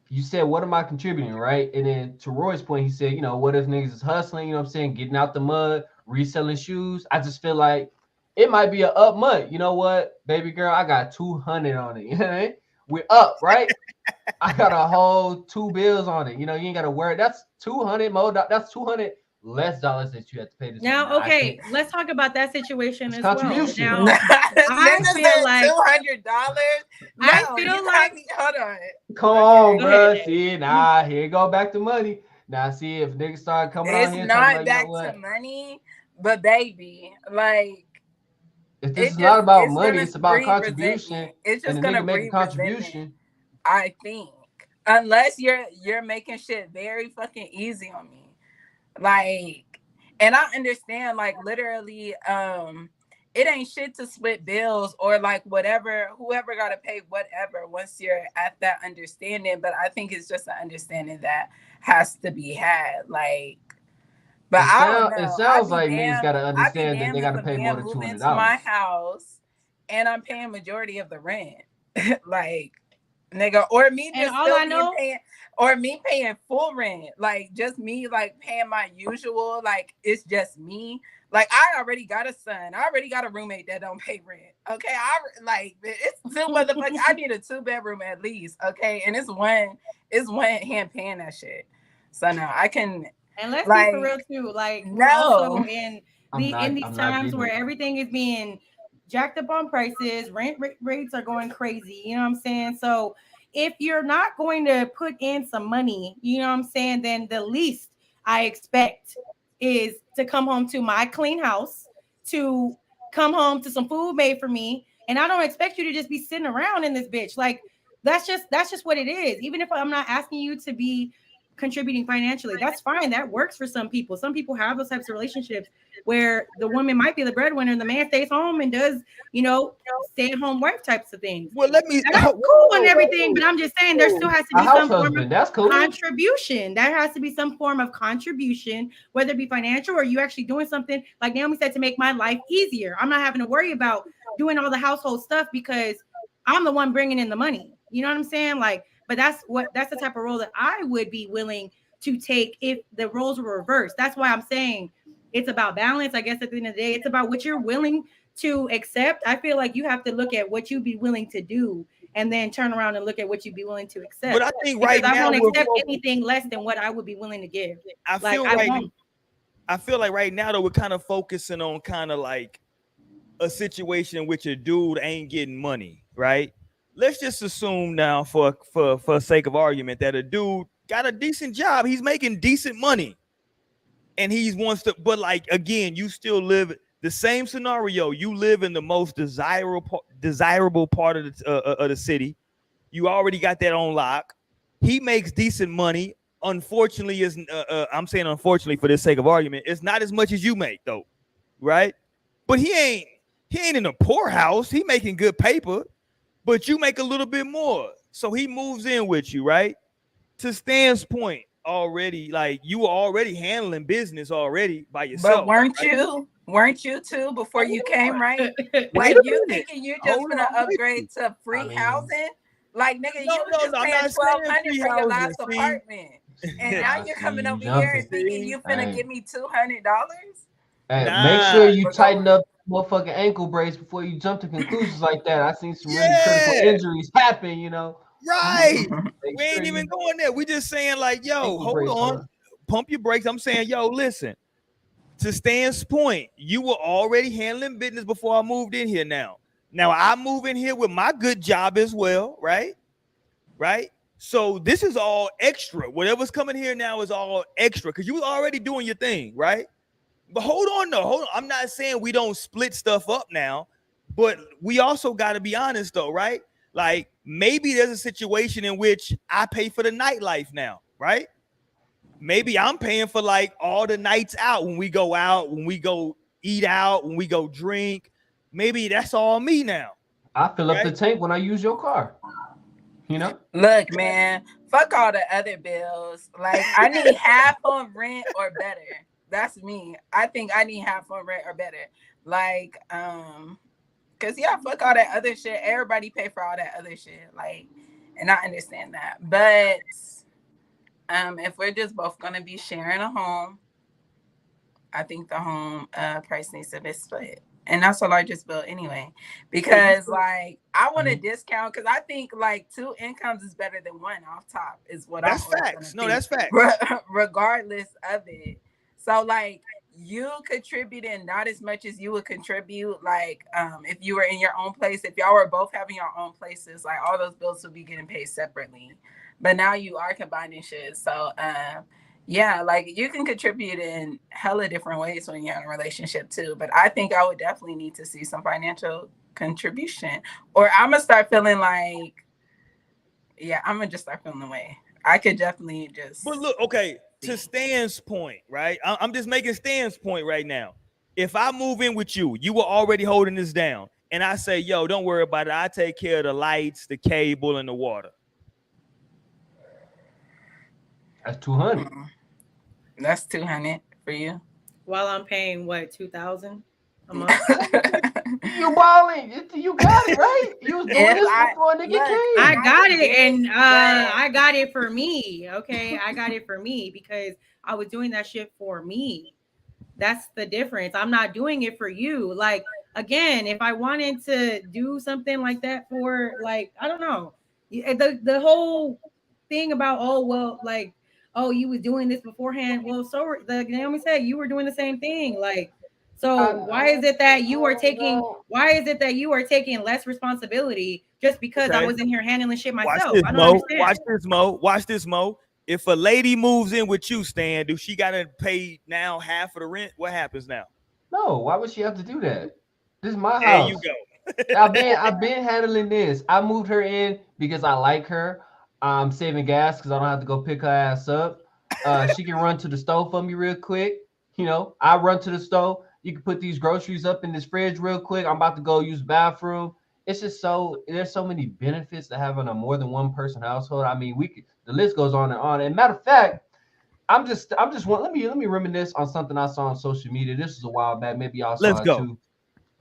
you said, what am I contributing, right? And then to Roy's point, he said, what if niggas is hustling, you know what I'm saying, getting out the mud, reselling shoes? I just feel like it might be a up month. You know what, baby girl, I got 200 on it. You know what I mean? We're up, right? I got a whole 2 bills on it. You ain't got to worry. That's 200 more. That's 200 less dollars that you have to pay this month. now, okay, let's talk about that situation it's as well. contribution. Now, I feel like $200. No, I feel like hold on. Come on, bro. See, nah, here you go back to money. Now, see, if niggas start coming out here, It's not like, back to money, but baby, like, if this is not about money, it's about breed contribution. resentment. It's just and the gonna nigga make a breed contribution. resentment, I think, unless you're making shit very fucking easy on me, like, and I understand, like, literally, it ain't shit to split bills or like whatever, whoever got to pay whatever once you're at that understanding. But I think it's just an understanding that has to be had. Like, but I don't know. It sounds like niggas got to understand that they got to pay more than move $200. into my house and I'm paying majority of the rent. Like, nigga, or me just or me paying full rent. Like, just me, like, paying my usual, like, it's just me. Like, I already got a son. I already got a roommate that don't pay rent. Okay, it's two motherfuckers. I need a 2-bedroom at least. Okay, and it's one hand paying that shit. So no, I can. And let's be for real too. Like, we're also in these times where everything is being jacked up on prices. Rent rates are going crazy. You know what I'm saying? So if you're not going to put in some money, you know what I'm saying, then the least I expect is to come home to my clean house, to come home to some food made for me. And I don't expect you to just be sitting around in this bitch. Like, that's just what it is. Even if I'm not asking you to be contributing financially, that's fine. That works for some people. Some people have those types of relationships where the woman might be the breadwinner and the man stays home and does, stay-at-home wife types of things. Well, let me. That's cool and everything, but I'm just saying there still has to be some form of cool. contribution. There has to be some form of contribution, whether it be financial or you actually doing something, like Naomi said, to make my life easier. I'm not having to worry about doing all the household stuff because I'm the one bringing in the money. You know what I'm saying? Like, but that's the type of role that I would be willing to take if the roles were reversed. That's why I'm saying it's about balance. I guess at the end of the day, it's about what you're willing to accept. I feel like you have to look at what you'd be willing to do and then turn around and look at what you'd be willing to accept. But I think right now I won't accept anything less than what I would be willing to give. I feel like right now though we're kind of focusing on kind of like a situation in which a dude ain't getting money, right? Let's just assume now for sake of argument that a dude got a decent job, he's making decent money, and he wants to, but like again, you still live the same scenario. You live in the most desirable part of the city. You already got that on lock. He makes decent money. Unfortunately, is I'm saying unfortunately for the sake of argument, it's not as much as you make though, right? But he ain't in a poorhouse. He making good paper, but you make a little bit more. So he moves in with you, right? To Stan's point, already, like you were already handling business already by But yourself. weren't Right? you? Weren't you too before you came, right? Wait Like a you minute. thinking you're just Hold gonna on, upgrade to free housing? Like nigga, you was just no. I'm paying not saying $1,200 free for your housing. last See, apartment, and now I you're see coming you over here jumping. and thinking see, you finna Hey, give me $200. hey, make nah, sure you But go tighten up ahead. the motherfucking ankle brace before you jump to conclusions like that. I seen some really critical yeah, injuries happen. You know, right. make We sure ain't even you going there. We just saying like, yo, ankle hold brace on, on. pump your brakes. I'm saying, yo, listen. To Stan's point, you were already handling business before I moved in here. Now I move in here with my good job as well, right? Right. So this is all extra. Whatever's coming here now is all extra because you was already doing your thing, right? But hold on, though. Hold on. I'm not saying we don't split stuff up now, but we also got to be honest, though, right? Like maybe there's a situation in which I pay for the nightlife now, right? Maybe I'm paying for like all the nights out, when we go eat out, when we go drink. Maybe that's all me now, I fill up the right? tank when I use your car. You know, Look, man, fuck all the other bills. Like, I need half on rent or better. That's me. I think I need half on rent or better. Like, cause yeah, fuck all that other shit. Everybody pay for all that other shit. Like, and I understand that. But if we're just both gonna be sharing a home, I think the home price needs to be split. And that's the largest bill anyway. Because like I want a discount because I think like two incomes is better than one off top is what I'm That's always gonna facts. No, think, that's facts. regardless of it. So like you contributing not as much as you would contribute like if you were in your own place, if y'all were both having your own places, like all those bills would be getting paid separately. But now you are combining shit. So yeah, like you can contribute in hella different ways when you're in a relationship too. But I think I would definitely need to see some financial contribution, or I'm gonna start feeling like, yeah, I'm gonna just start feeling the way. I could definitely But just look, okay, to see. Stan's point, right? I'm just making Stan's point right now. If I move in with you, you were already holding this down, and I say, yo, don't worry about it. I take care of the lights, the cable, and the water. that's 200. That's 200 for you. While I'm paying what, 2,000 a month? You balling? You got it right. You was doing If this I before nigga look, I came. got I it, get it, and but I got it for me. Okay, I got it for me because I was doing that shit for me. That's the difference. I'm not doing it for you. Like again, if I wanted to do something like that for like I don't know, the whole thing about oh well like oh you was doing this beforehand. Well, so the Naomi said you were doing the same thing. Like so I why is it that you are taking know. why is it that you are taking less responsibility just because I Okay. was in here handling shit Watch myself? this, I don't Mo. understand. Watch this, Mo. Watch this, Mo. If a lady moves in with you, Stan, do she gotta pay now half of the rent? What happens now? No, why would she have to do that? This is my There you house. go. I've been handling this. I moved her in because I like her. I'm saving gas because I don't have to go pick her ass up. She can run to the stove for me real quick. You know, I run to the stove. You can put these groceries up in this fridge real quick. I'm about to go use the bathroom. It's just there's so many benefits to having a more than one person household. I mean, the list goes on and on. And matter of fact, I'm just let me reminisce on something I saw on social media. This was a while back. Maybe y'all Let's saw it go. too.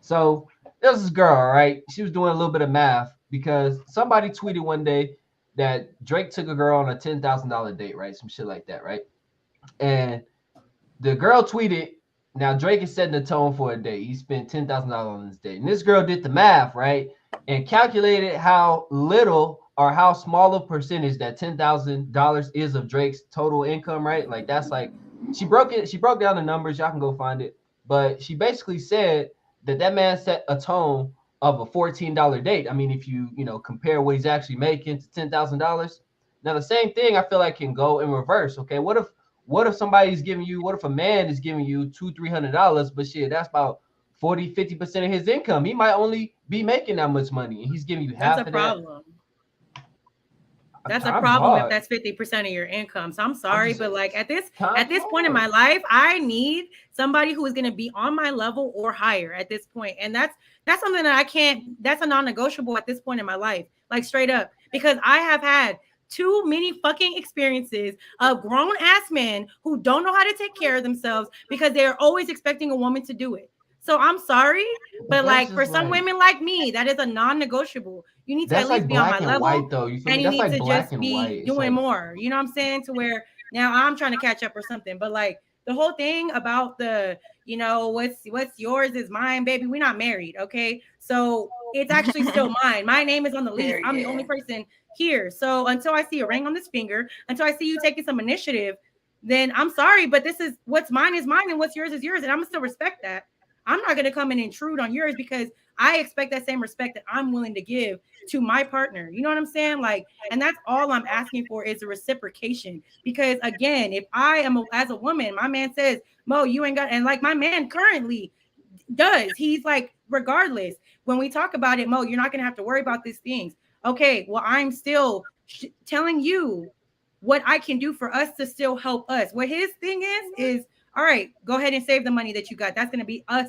So there's this girl, right? She was doing a little bit of math because somebody tweeted one day that Drake took a girl on a $10,000 date, right? Some shit like that, right? And the girl tweeted, now Drake is setting the tone for a day. He spent $10,000 on this date. And this girl did the math, right? And calculated how little or how small a percentage that $10,000 is of Drake's total income, right? Like that's like she broke down the numbers, y'all can go find it. But she basically said that man set a tone of a $14 date. I mean, if you compare what he's actually making to $10,000. Now the same thing I feel like can go in reverse. Okay, what if what if a man is giving you $200-300, but shit, that's about 40-50% of his income. He might only be making that much money, and he's giving you That's a half of that. problem. That's a problem if that's 50% of your income. So I'm sorry, but like at this point in my life, I need somebody who is going to be on my level or higher at this point. And that's something that I can't, that's a non-negotiable at this point in my life, like straight up, because I have had too many fucking experiences of grown ass men who don't know how to take care of themselves because they're always expecting a woman to do it. So I'm sorry, but like for some women like me, that is a non-negotiable. You need to at least be on my level, white, though. You feel and me? you That's need like to black just and be white. doing more. You know what I'm saying? To where now I'm trying to catch up or something. But like the whole thing about the, you know, what's yours is mine, baby. We're not married, okay? So it's actually still mine. My name is on the lease. I'm the only person here. So until I see a ring on this finger, until I see you taking some initiative, then I'm sorry, but this is what's mine is mine and what's yours is yours, and I'm gonna still respect that. I'm not going to come and intrude on yours because I expect that same respect that I'm willing to give to my partner. You know what I'm saying? Like, and that's all I'm asking for is a reciprocation. Because again, if I am as a woman, my man says, Mo, you ain't got, and like my man currently does, he's like, regardless, when we talk about it, Mo, you're not going to have to worry about these things. Okay, well, I'm still telling you what I can do for us to still help us. What his thing is all right, go ahead and save the money that you got. That's going to be us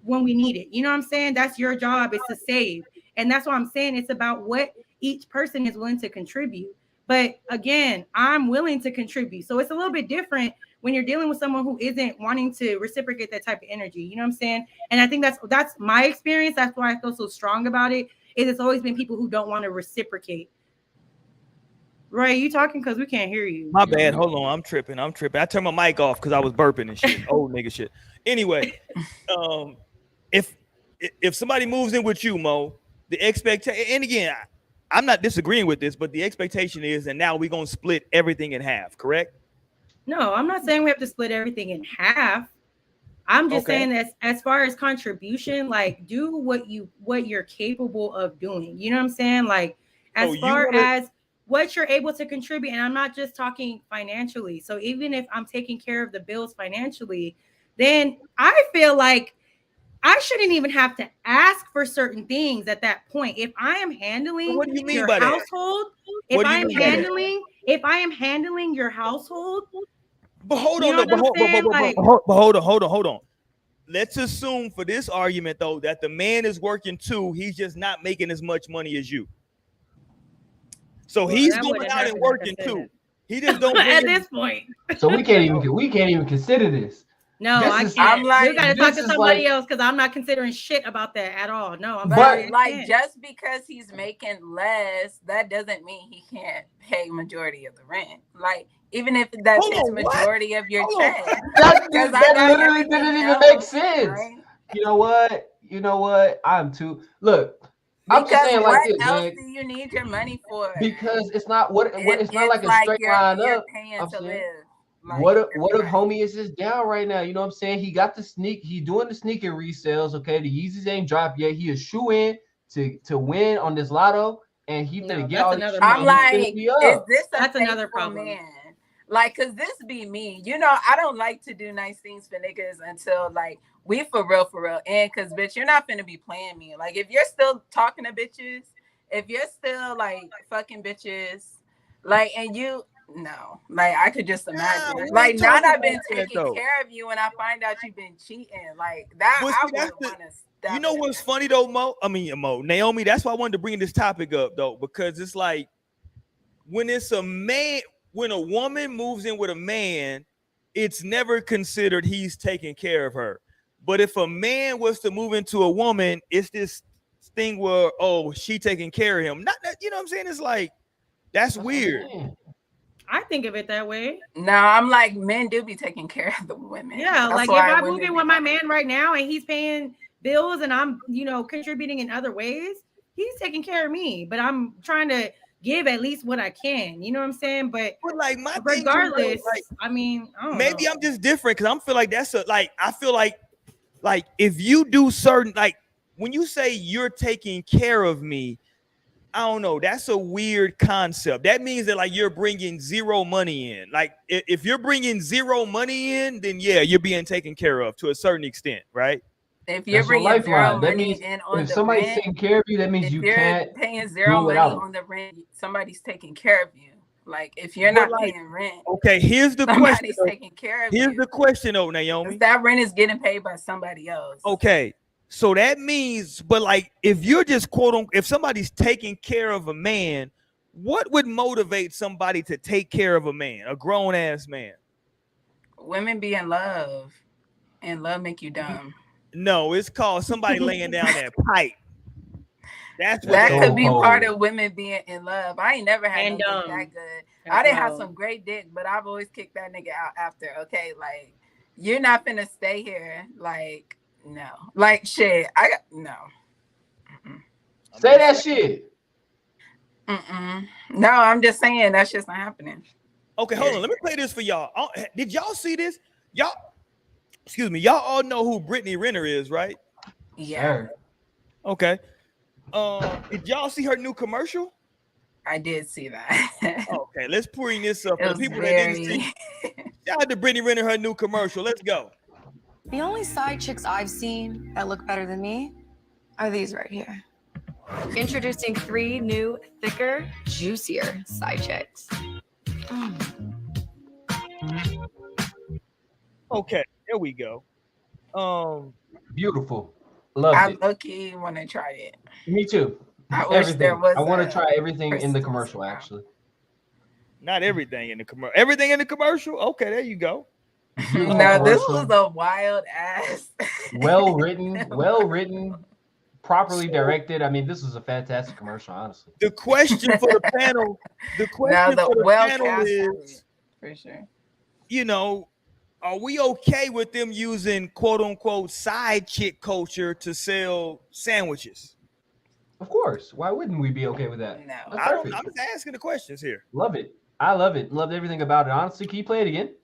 when we need it. You know what I'm saying? That's your job, is to save. And that's what I'm saying. It's about what each person is willing to contribute. But again, I'm willing to contribute. So it's a little bit different when you're dealing with someone who isn't wanting to reciprocate that type of energy. You know what I'm saying? And I think that's my experience. That's why I feel so strong about it. Is it's always been people who don't want to reciprocate. Roy, you talking because we can't hear you. My bad. Hold on. I'm tripping. I turned my mic off because I was burping and shit. Old nigga shit. Anyway, if somebody moves in with you, Mo, the expectation, and again, I'm not disagreeing with this, but the expectation is, and now we're gonna split everything in half, correct? No, I'm not saying we have to split everything in half. I'm just saying that as far as contribution, like do what you're capable of doing. You know what I'm saying? Like as far as what you're able to contribute, and I'm not just talking financially. So even if I'm taking care of the bills financially, then I feel like I shouldn't even have to ask for certain things at that point. If I am handling your household, if I am handling your household, but hold on, hold on. Let's assume for this argument though that the man is working too. He's just not making as much money as you. So he's going out and working too. He just don't at this point. So we can't even consider this. No, I can't. I'm like, you gotta talk to somebody else because I'm not considering shit about that at all. No, I'm but like just because he's making less, that doesn't mean he can't pay majority of the rent. Like even if that's his majority of your check. That literally didn't even make sense. Right? You know what? I'm too look. I'm just saying like this, else do you need your money for? Because it's not it's not like a straight line up. I'm saying, like, what if homie is just down right now? You know what I'm saying? He got the sneak. He doing the sneaking resales. Okay, the Yeezys ain't dropped yet. He is shoe in to win on this lotto, and he finna get all these. I'm like, is this that's another problem? Man? Like, cause this be me. You know, I don't like to do nice things for niggas until like we for real. And cause bitch, you're not finna be playing me. Like if you're still talking to bitches, if you're still like fucking bitches, like and you no, like I could just imagine. Like now I've been taking care of you and I find out you've been cheating. Like that I wouldn't want to stop. You know what's funny though, Naomi, that's why I wanted to bring this topic up though, because it's like when it's a man, when a woman moves in with a man, it's never considered he's taking care of her. But if a man was to move into a woman, it's this thing where, oh, she taking care of him. Not that, you know what I'm saying? It's like, that's weird. I think of it that way. No, I'm like, men do be taking care of the women. Yeah, that's like if I move in with my man right now and he's paying bills and I'm, contributing in other ways, he's taking care of me. But I'm trying to give at least what I can. You know what I'm saying? But like my regardless, I mean, I don't know. I'm just different because I feel like I feel like if you do certain, like when you say you're taking care of me, I don't know. That's a weird concept. That means that like you're bringing zero money in. Like if you're bringing zero money in, then yeah, you're being taken care of to a certain extent, right? If you're That's your bringing zero lifeline. That money means in on if the somebody's rent, taking care of you, that means if you you're can't paying do zero it money without them. on the rent, somebody's taking care of you. Like if you're But not like, paying rent, okay, here's the question. somebody's taking care of Here's you. the question, though, 'Cause Naomi. that rent is getting paid by somebody else. Okay, so that means, but like, if you're just if somebody's taking care of a man, what would motivate somebody to take care of a man, a grown ass man? Women be in love, and love make you dumb. No, it's called somebody laying down that pipe. That's what That that could be So part cold. of women being in love. I ain't never had And no dick that good. as I didn't have well. some great dick, but I've always kicked that nigga out after. Okay, like you're not finna stay here. Like no, like shit. I got no. Mm-mm. Say that shit. Mm-mm. No, I'm just saying that's just not happening. Okay, hold on. Let me play this for y'all. Did y'all see this? Y'all, excuse me. Y'all all know who Brittaney Renner is, right? Yeah, Sure. Okay. Did y'all see her new commercial? I did see that. Okay, let's bring this up It for the was people that didn't see. Shout out to Brittaney Renner, her new commercial. Let's go. The only side chicks I've seen that look better than me are these right here. Introducing 3 new, thicker, juicier side chicks. Okay, there we go. Beautiful. Loved I it. low-key want to try it. Me too. I wish there Everything. was I want to a try everything in the crystal commercial, somehow. actually. Not everything in the commercial. Everything in the commercial. Okay, there you go. Beautiful No, this commercial. was a wild ass. Well written, properly directed. I mean, this was a fantastic commercial, honestly. The question for the panel. The question No, the for the well panel cast is, for sure. you know, are we okay with them using quote unquote side chick culture to sell sandwiches? Of course. Why wouldn't we be okay with that? No. That's I don't. perfect. I'm just asking the questions here. Love it. I love it. Loved everything about it. Honestly, can you play it again?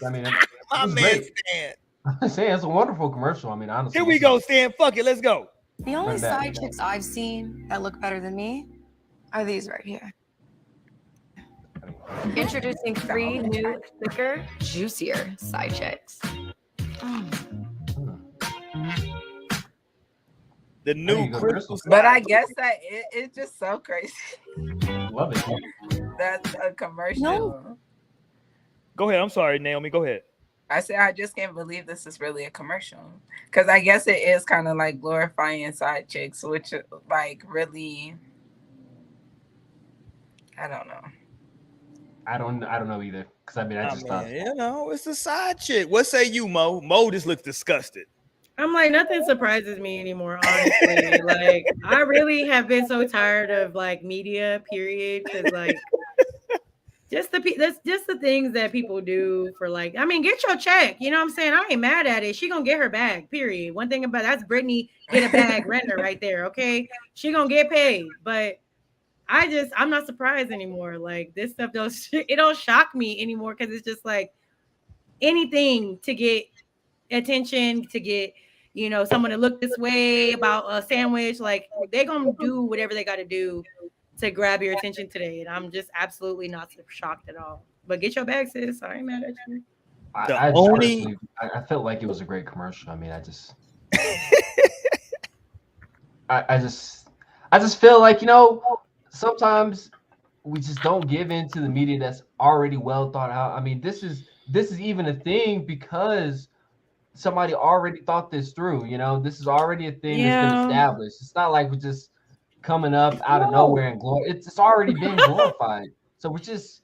I mean, it My was man great. Stan. I'm saying it's a wonderful commercial. I mean, honestly. Here we go, Stan. Fuck it. Let's go. The only Run back. side chicks I've seen that look better than me are these right here. Introducing 3 new, thicker, juicier side chicks. The There new you go, crystal. But I guess that it's just so crazy. Love it. That's a commercial. No. Go ahead. I'm sorry, Naomi. Go ahead. I said I just can't believe this is really a commercial. Because I guess it is kind of like glorifying side chicks, which like really, I don't know. I don't know either. Because I mean, I just thought. You know, it's a side chick. What say you, Mo? Mo just looks disgusted. I'm like, nothing surprises me anymore, honestly. Like, I really have been so tired of like media, period. Because like, that's just the things that people do for like, I mean, get your check. You know what I'm saying? I ain't mad at it. She gonna get her bag, period. One thing about that's Brittaney get a bag Renner right there. Okay, she gonna get paid. But I'm not surprised anymore. Like this stuff it don't shock me anymore because it's just like anything to get attention, to get someone to look this way about a sandwich. Like they're gonna do whatever they got to do to grab your attention today, and I'm just absolutely not shocked at all. But get your bag, sis. I ain't mad at you. I felt like it was a great commercial. I mean, I just feel like, sometimes we just don't give in to the media that's already well thought out. I mean, this is even a thing because somebody already thought this through. This is already a thing that's been established. It's not like we're just coming up out of nowhere and glory. It's already been glorified. So we're just,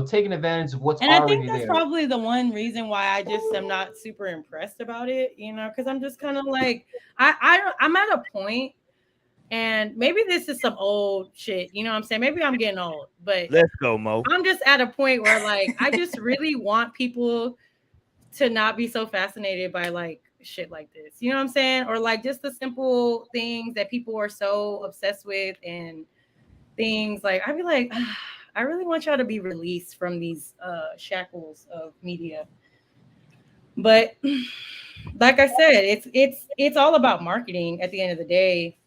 taking advantage of what's already there. And I think that's probably the one reason why I just am not super impressed about it, because I'm just kind of like, I'm at a point, and maybe this is some old shit, you know what I'm saying? Maybe I'm getting old, but let's go, Mo. I'm just at a point where like, I just really want people to not be so fascinated by like shit like this, you know what I'm saying? Or like just the simple things that people are so obsessed with, and things like, I'd be like, I really want y'all to be released from these shackles of media. But like I said, it's all about marketing at the end of the day.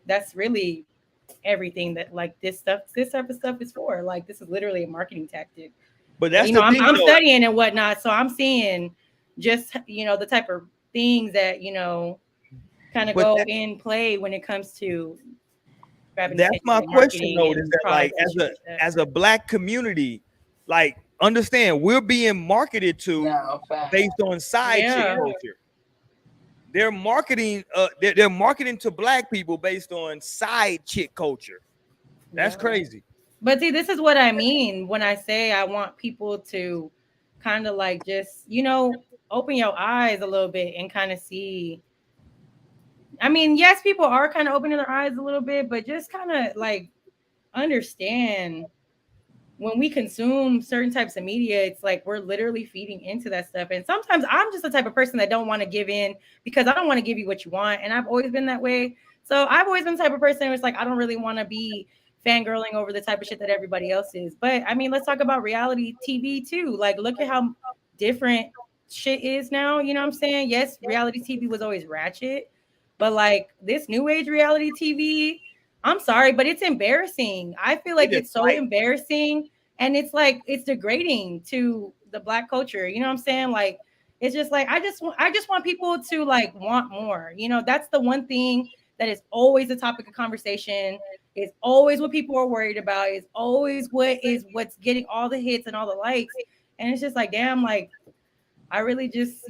That's really everything that like this type of stuff is for. Like this is literally a marketing tactic. But that's I'm studying and whatnot, so I'm seeing just the type of things that kind of go in play when it comes to grabbing that's attention my and question marketing though, is and that like products and shit like that. as a black community, like understand we're being marketed to based on side chick culture. They're marketing they're marketing to black people based on side chick culture. That's crazy. But see, this is what I mean when I say I want people to kind of like just open your eyes a little bit and kind of see. I mean, yes, people are kind of opening their eyes a little bit, but just kind of like understand when we consume certain types of media, it's like we're literally feeding into that stuff. And sometimes I'm just the type of person that don't want to give in because I don't want to give you what you want. And I've always been that way. So I've always been the type of person who's like, I don't really want to be fangirling over the type of shit that everybody else is. But I mean, let's talk about reality TV too. Like, look at how different shit is now. You know what I'm saying? Yes, reality TV was always ratchet, but like this new age reality TV, I'm sorry, but it's embarrassing. I feel like it's so embarrassing, and it's like it's degrading to the black culture. You know what I'm saying? Like it's just like I just want people to like want more. That's the one thing that is always a topic of conversation. It's always what people are worried about. It's always what's getting all the hits and all the likes. And it's just like, damn, like I really just,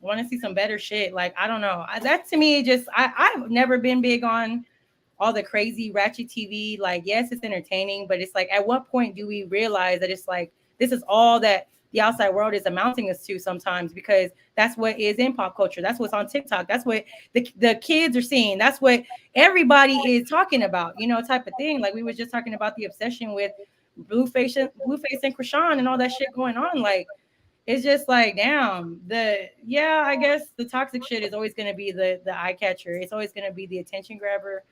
want to see some better shit. Like, I don't know. That to me, I've never been big on all the crazy ratchet TV. Like, yes, it's entertaining, but it's like, at what point do we realize that it's like, this is all that the outside world is amounting us to sometimes, because that's what is in pop culture. That's what's on TikTok. That's what the kids are seeing. That's what everybody is talking about, type of thing. Like we was just talking about the obsession with Blueface and Krishan and all that shit going on. Like, it's just like, damn, I guess the toxic shit is always going to be the eye catcher. It's always going to be the attention grabber.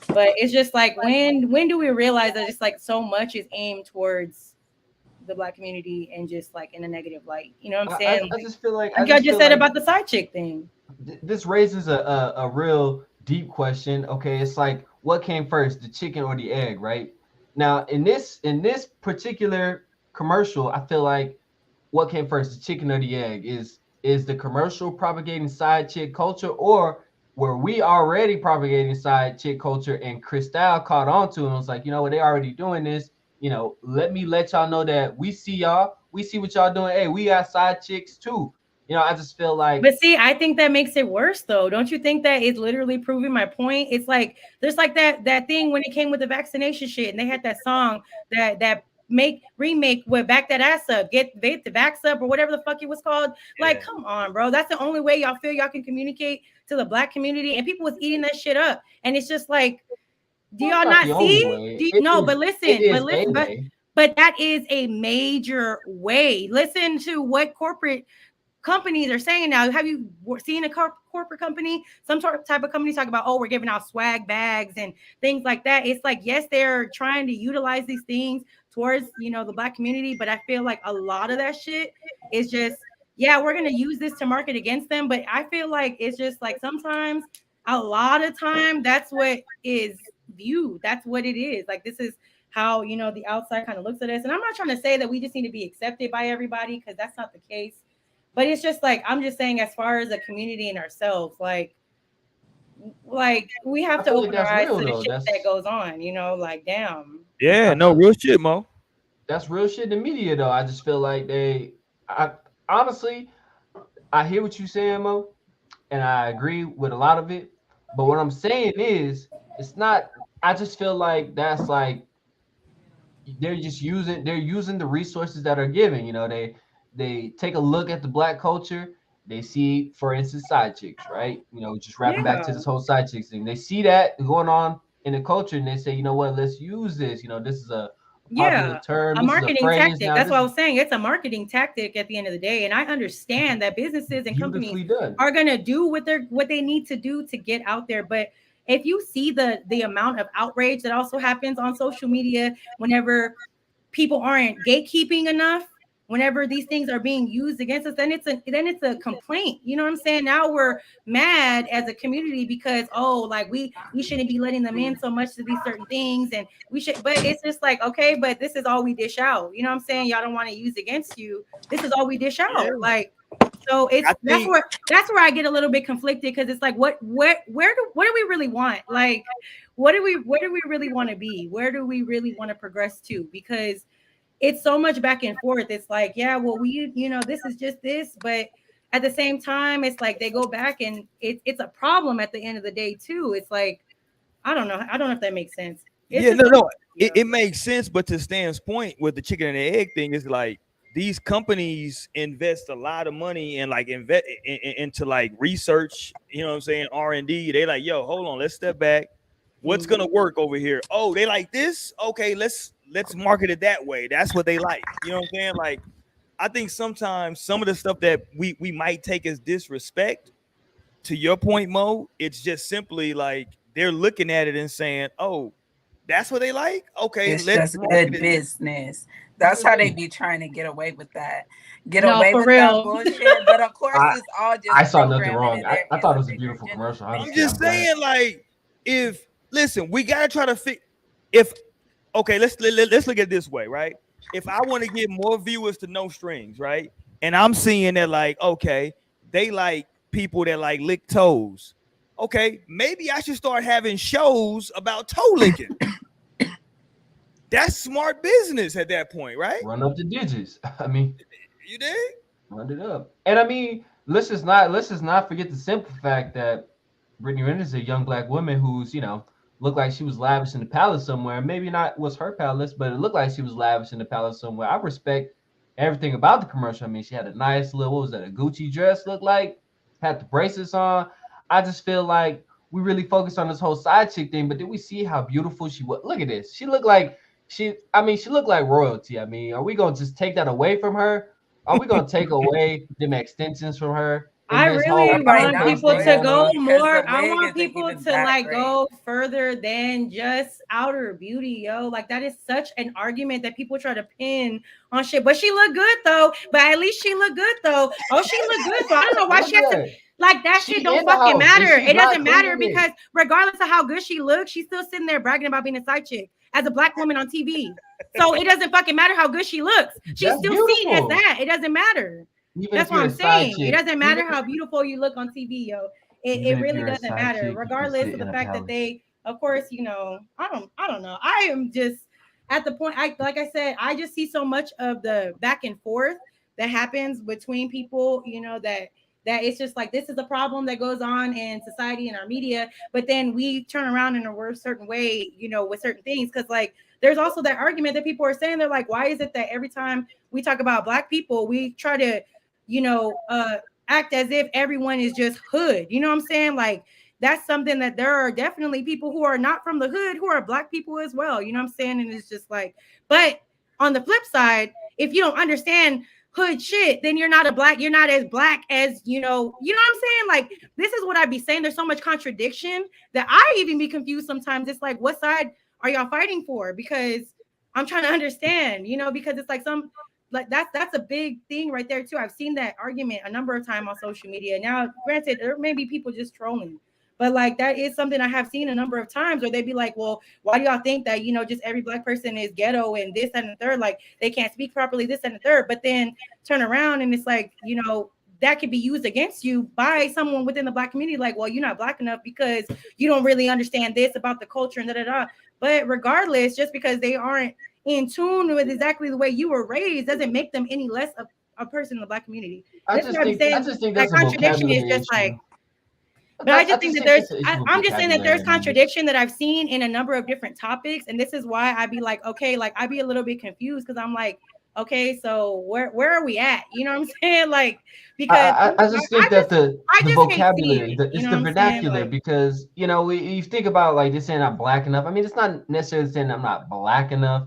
But it's just like, when do we realize that it's like so much is aimed towards the black community and just like in a negative light? You know what I'm saying? I just feel like I just said about the side chick thing. This raises a real deep question. Okay, it's like, what came first, the chicken or the egg, right? Now, in this particular commercial, I feel like what came first, the chicken or the egg? Is the commercial propagating side chick culture, or were we already propagating side chick culture and Cristal caught on to it and was like, what, they already doing this. Let me let y'all know that we see y'all. We see what y'all doing. Hey, we got side chicks too. I just feel like. But see, I think that makes it worse, though. Don't you think that it's literally proving my point? It's like there's like that thing when it came with the vaccination shit, and they had that song that remake with back that ass up, get the backs up, or whatever the fuck it was called. Like, come on, bro. That's the only way y'all feel y'all can communicate to the black community, and people was eating that shit up. And it's just like, do y'all not see? But listen, but that is a major way. Listen to what corporate companies are saying now. Have you seen a corporate company, some type of company talk about, oh, we're giving out swag bags and things like that? It's like, yes, they're trying to utilize these things towards, the black community, but I feel like a lot of that shit is just, yeah, we're going to use this to market against them. But I feel like it's just like sometimes, a lot of time, that's what is viewed. That's what it is. Like, this is how, the outside kind of looks at us. And I'm not trying to say that we just need to be accepted by everybody, because that's not the case. But it's just like, I'm just saying, as far as a community and ourselves, like we have to open our eyes to the shit that goes on, like, damn. Yeah, no, real shit, Mo. That's real shit in the media, though. I just feel like honestly, I hear what you're saying, Mo, and I agree with a lot of it. But what I'm saying is, it's not, I just feel like that's like, they're using the resources that are given. They take a look at the black culture. They see, for instance, side chicks, right? Just wrapping back to this whole side chicks thing. They see that going on in the culture, and they say, what, let's use this. This is a popular term. A marketing tactic. That's what I was saying. It's a marketing tactic at the end of the day. And I understand that businesses and companies are going to do what they need to do to get out there. But if you see the amount of outrage that also happens on social media whenever people aren't gatekeeping enough, whenever these things are being used against us, then it's a complaint. You know what I'm saying? Now we're mad as a community because, like we shouldn't be letting them in so much to these certain things, and we should. But it's just like, okay, but this is all we dish out. You know what I'm saying? Y'all don't want to use against you. This is all we dish out. Like, So that's where I get a little bit conflicted, because it's like, what do we really want? Like, where do we really want to be? Where do we really want to progress to? Because it's so much back and forth. It's like, yeah, well, this is just this, but at the same time, it's like they go back and it's a problem at the end of the day too. It's like, I don't know if that makes sense. It makes sense. But to Stan's point with the chicken and the egg thing, is like, these companies invest a lot of money and like invest into like research, you know what I'm saying, R&D. They like, yo, hold on, let's step back. What's gonna work over here? Oh, they like this. Okay, let's market it that way. That's what they like. You know what I'm saying? Like, I think sometimes some of the stuff that we might take as disrespect, to your point, Mo, it's just simply like they're looking at it and saying, oh, that's what they like. Okay, it's just good business. That's how they be trying to get away with that. Away with that bullshit. But of course, it's all just. I saw nothing wrong. I thought it was a beautiful commercial. I'm just saying, like, listen, we gotta try to let's look at it this way, right? If I want to get more viewers to No Strings, right, and I'm seeing that, like, okay, they like people that like lick toes. Okay, maybe I should start having shows about toe licking. That's smart business at that point, right? Run up the digits. I mean, you dig? Run it up. And I mean, let's just not forget the simple fact that Brittaney Renner is a young black woman who's, looked like she was lavish in the palace somewhere. Maybe not was her palace, but it looked like she was lavish in the palace somewhere. I respect everything about the commercial. I mean, she had a nice little, what was that, a Gucci dress looked like? Had the bracelets on. I just feel like we really focused on this whole side chick thing, but did we see how beautiful she was? Look at this. She looked like royalty. I mean, are we going to just take that away from her? Are we going to take away them extensions from her? I really want people to go more. I want people to like go further than just outer beauty, yo. Like, that is such an argument that people try to pin on shit. But she looked good though. But at least she looked good though. Oh, she looked good. So I don't know why she has to. Like, that shit don't fucking matter. It doesn't matter, because regardless of how good she looks, she's still sitting there bragging about being a side chick as a black woman on TV. So it doesn't fucking matter how good she looks. She's still seen as that. It doesn't matter. That's what I'm saying. It doesn't matter how beautiful you look on TV, yo. It really doesn't matter, regardless of the fact that they, of course, I don't know. I am just at the point. Like I said, I just see so much of the back and forth that happens between people, that it's just like, this is a problem that goes on in society and our media, but then we turn around in a certain way, with certain things. Because like, there's also that argument that people are saying, they're like, why is it that every time we talk about black people, we try to, act as if everyone is just hood? You know what I'm saying? Like, that's something that there are definitely people who are not from the hood who are black people as well. You know what I'm saying? And it's just like, but on the flip side, if you don't understand hood shit, then you're not as black as, you know what I'm saying? Like, this is what I be saying. There's so much contradiction that I even be confused sometimes. It's like, what side are y'all fighting for? Because I'm trying to understand, because it's like that's a big thing right there too. I've seen that argument a number of times on social media. Now, granted, there may be people just trolling, but like, that is something I have seen a number of times where they'd be like, well, why do y'all think that, just every black person is ghetto and this and the third, like they can't speak properly, this and the third, but then turn around and it's like, that could be used against you by someone within the black community. Like, well, you're not black enough because you don't really understand this about the culture and da-da-da. But regardless, just because they aren't in tune with exactly the way you were raised doesn't make them any less a person in the black community. I just think that contradiction is just like, but I just think that I'm just saying that there's contradiction that I've seen in a number of different topics. And this is why I'd be like, okay, like I'd be a little bit confused, because I'm like, okay, so where are we at? You know what I'm saying? Like, because I just think that the vocabulary, it's the vernacular, like, because, you think about like this saying I'm black enough. I mean, it's not necessarily saying I'm not black enough.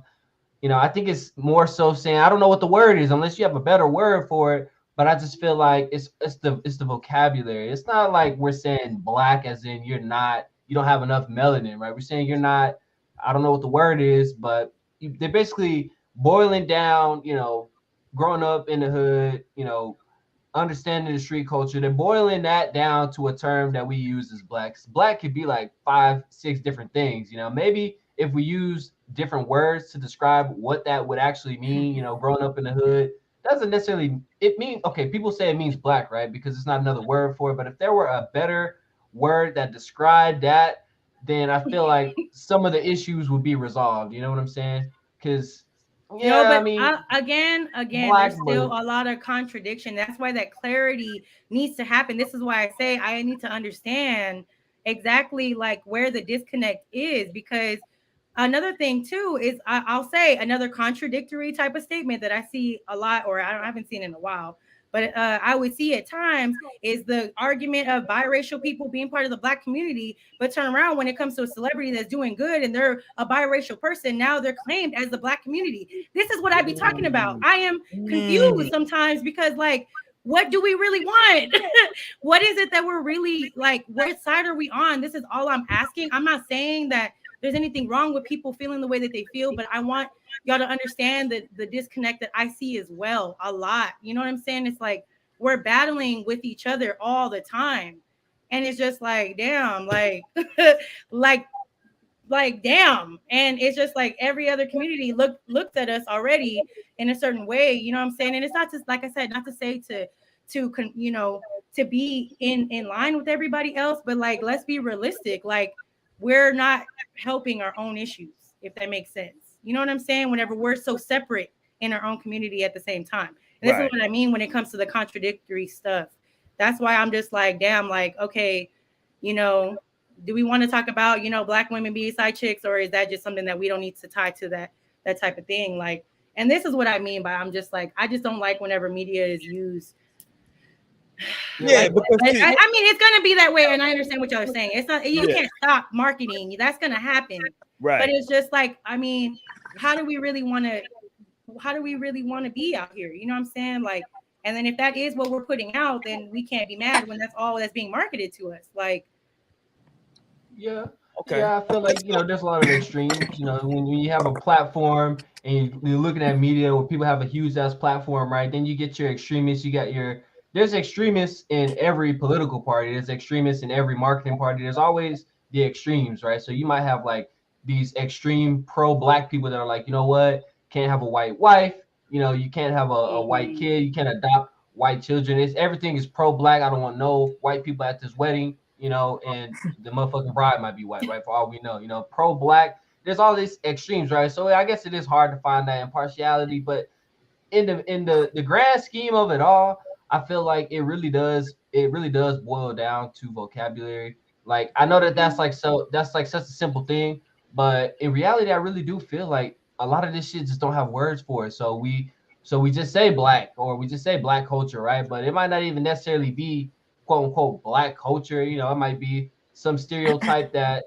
I think it's more so saying, I don't know what the word is unless you have a better word for it. But I just feel like it's the vocabulary. It's not like we're saying black as in you don't have enough melanin, right? We're saying you're not, I don't know what the word is, but they're basically boiling down, growing up in the hood, understanding the street culture. They're boiling that down to a term that we use as black. Black could be like 5-6 different things, maybe if we use different words to describe what that would actually mean, growing up in the hood, doesn't necessarily it mean okay. People say it means black, right? Because it's not another word for it. But if there were a better word that described that, then I feel like some of the issues would be resolved. You know what I'm saying? Because No, yeah, I but mean again, black, there's still but a lot of contradiction. That's why that clarity needs to happen. This is why I say I need to understand exactly like where the disconnect is, because another thing too is I'll say another contradictory type of statement that I see a lot, or I haven't seen in a while, but I would see at times is the argument of biracial people being part of the black community, but turn around when it comes to a celebrity that's doing good and they're a biracial person, now they're claimed as the black community. This is what I be talking about. I am confused sometimes because like, what do we really want? What is it that we're really like? What side are we on? This is all I'm asking. I'm not saying that there's anything wrong with people feeling the way that they feel, but I want y'all to understand that the disconnect that I see as well a lot. You know what I'm saying? It's like we're battling with each other all the time. And it's just like, damn, like, like, damn. And it's just like every other community looked at us already in a certain way. You know what I'm saying? And it's not just like I said, not to say you know, to be in line with everybody else, but like let's be realistic. Like we're not helping our own issues, if that makes sense. You know what I'm saying? Whenever we're so separate in our own community at the same time. And this is what I mean when it comes to the contradictory stuff. That's why I'm just like, damn, like, okay, you know, do we want to talk about, you know, black women being side chicks, or is that just something that we don't need to tie to that type of thing? Like, and this is what I mean by I'm just like, I just don't like whenever media is used. Yeah, like, because I mean, it's gonna be that way, and I understand what y'all are saying. It's not, you can't stop marketing. That's gonna happen, right? But it's just like, I mean, how do we really want to be out here? You know what I'm saying? Like, and then if that is what we're putting out, then we can't be mad when that's all that's being marketed to us. Like, yeah. Okay. Yeah, I feel like, you know, there's a lot of extremes. You know, when you have a platform and you're looking at media where people have a huge ass platform, right? Then you get your extremists, there's extremists in every political party, there's extremists in every marketing party. There's always the extremes, right? So you might have like these extreme pro-black people that are like, you know what, can't have a white wife, you know, you can't have a white kid, you can't adopt white children. Everything is pro-black. I don't want no white people at this wedding, you know, and the motherfucking bride might be white, right? For all we know, you know, pro-black. There's all these extremes, right? So I guess it is hard to find that impartiality, but in the grand scheme of it all, I feel like it really does boil down to vocabulary. Like I know that's like such a simple thing, but in reality, I really do feel like a lot of this shit just don't have words for it. So we just say black, or we just say black culture, right? But it might not even necessarily be quote unquote black culture. You know, it might be some stereotype that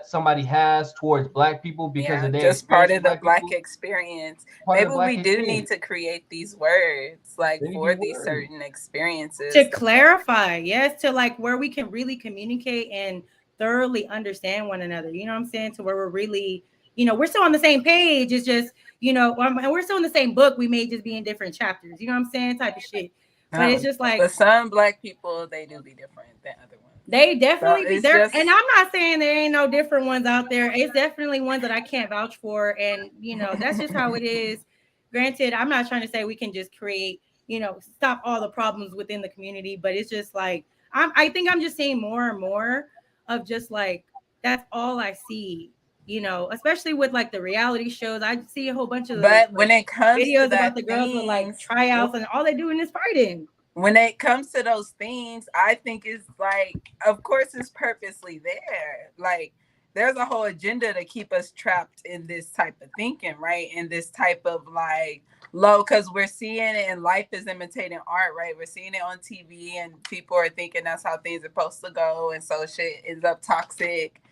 somebody has towards black people because of their just part experience of with the black people. experience. Part of Maybe the black we do need experience. to create these words like They need for to be these words. certain experiences to clarify, yes, to like where we can really communicate and thoroughly understand one another. You know what I'm saying? To where we're really, you know, we're still on the same page. It's just, you know, and we're still in the same book. We may just be in different chapters. You know what I'm saying? Type of shit. But it's just like, but some black people, they do be different than other ones. they definitely So be it's there. just, And I'm not saying there ain't no different ones out there. It's definitely ones that I can't vouch for. And, you know, that's just how it is. Granted, I'm not trying to say we can just create, you know, stop all the problems within the community, but it's just like, I think I'm just seeing more and more of just like, that's all I see, you know, especially with like the reality shows. I see a whole bunch of but like, when it comes to videos about that the girls with like things, tryouts and all they doing is fighting. when it comes to those things, I think it's like, of course, it's purposely there. Like, there's a whole agenda to keep us trapped in this type of thinking, right? In this type of like low, because we're seeing it and life is imitating art, right? We're seeing it on TV and people are thinking that's how things are supposed to go. And so shit ends up toxic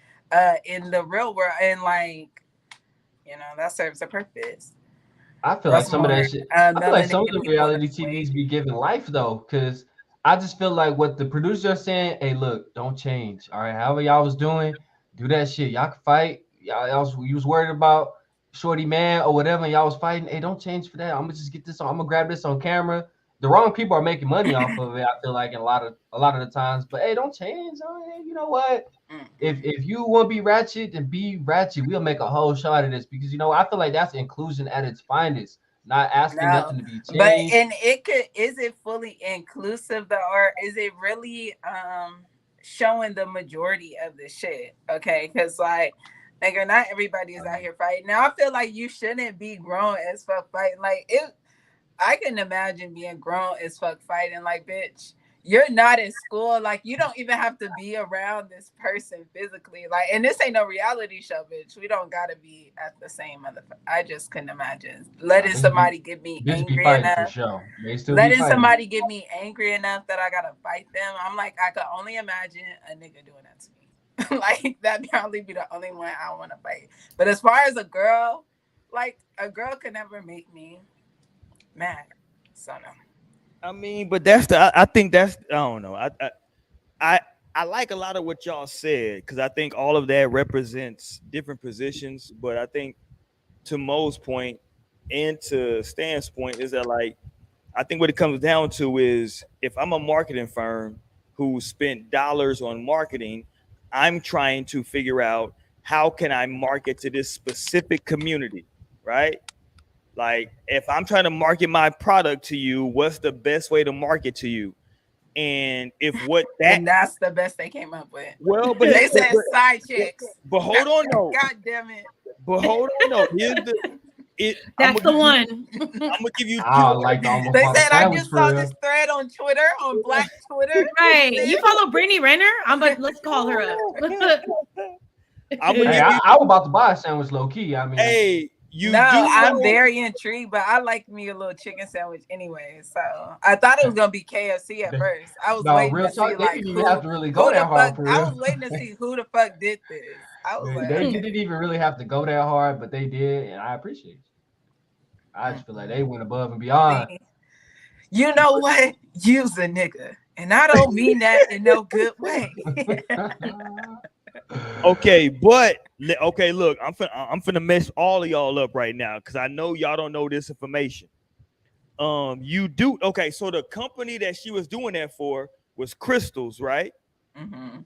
in the real world. And like, you know, that serves a purpose. I feel like some of that shit. I feel like some of the reality TVs TVs be giving life though, because I just feel like what the producers are saying. Hey, look, don't change. All right, however y'all was doing, do that shit. Y'all can fight. You was worried about Shorty Man or whatever, and y'all was fighting. Hey, don't change for that. I'm gonna just get this on. I'm gonna grab this on camera. The wrong people are making money off of it. I feel like in a lot of the times. But hey, don't change. You know what? If you want to be ratchet, then be ratchet. We'll make a whole show out of this because you know I feel like that's inclusion at its finest. not asking No, nothing to be changed. but and is it fully inclusive though, or is it really showing the majority of the shit? Okay, because like nigga, not everybody is out here fighting. Now I feel like you shouldn't be grown as fuck fighting. Like it, I can imagine being grown as fuck fighting. Like bitch, you're not in school. Like you don't even have to be around this person physically. Like, and this ain't no reality show, bitch. We don't gotta be at the same motherfucker. I just couldn't imagine letting somebody get me Bitch be angry fighting for enough. sure. They still be Letting fighting. somebody get me angry enough that I gotta fight them. I'm like, I could only imagine a nigga doing that to me. Like that'd probably be the only one I want to fight. But as far as a girl, like a girl could never make me mad. So no. I mean, but that's the. I think that's. I don't know. I like a lot of what y'all said because I think all of that represents different positions. But I think to Mo's point and to Stan's point is that like I think what it comes down to is if I'm a marketing firm who spent dollars on marketing, I'm trying to figure out how can I market to this specific community, right? Like if I'm trying to market my product to you, what's the best way to market to you? And if what that and that's the best they came up with. Well, but they said side chicks. But hold on, no. God damn it. But hold on, no. Here's the That's the one. I'm gonna give you. I like almost. They said I just saw this thread on Twitter, on Black Twitter. Right. You follow Brittaney Renner? Let's call her up. I was about to buy a sandwich low key. I mean, hey. I'm very intrigued, but I like me a little chicken sandwich anyway. So I thought it was gonna be KFC at first. I was waiting to see like who, have to really go that hard for real. I was waiting to see who the fuck did this. I was like, they didn't even really have to go that hard, but they did, and I appreciate it. I just feel like they went above and beyond. You know what? Use a nigga, and I don't mean that in no good way. Okay, but okay, look, I'm finna mess all of y'all up right now because I know y'all don't know this information. You do okay. So the company that she was doing that for was Crystals, right? Mm-hmm.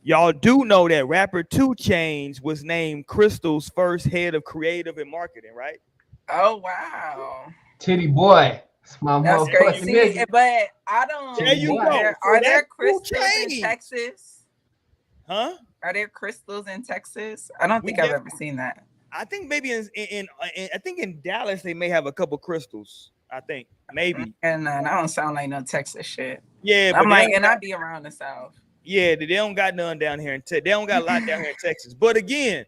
Y'all do know that rapper 2 Chainz was named Crystal's first head of creative and marketing, right? Oh wow, Titty boy. That's crazy. But I don't. There you go. Are there crystals in Texas? Huh? Are there crystals in Texas? I don't think I've ever seen that. I think maybe in I think in Dallas they may have a couple crystals. I think maybe. And that don't sound like no Texas shit. Yeah, but I'm like, and I be around the South. Yeah, they don't got none down here in Texas. They don't got a lot down here in Texas. But again,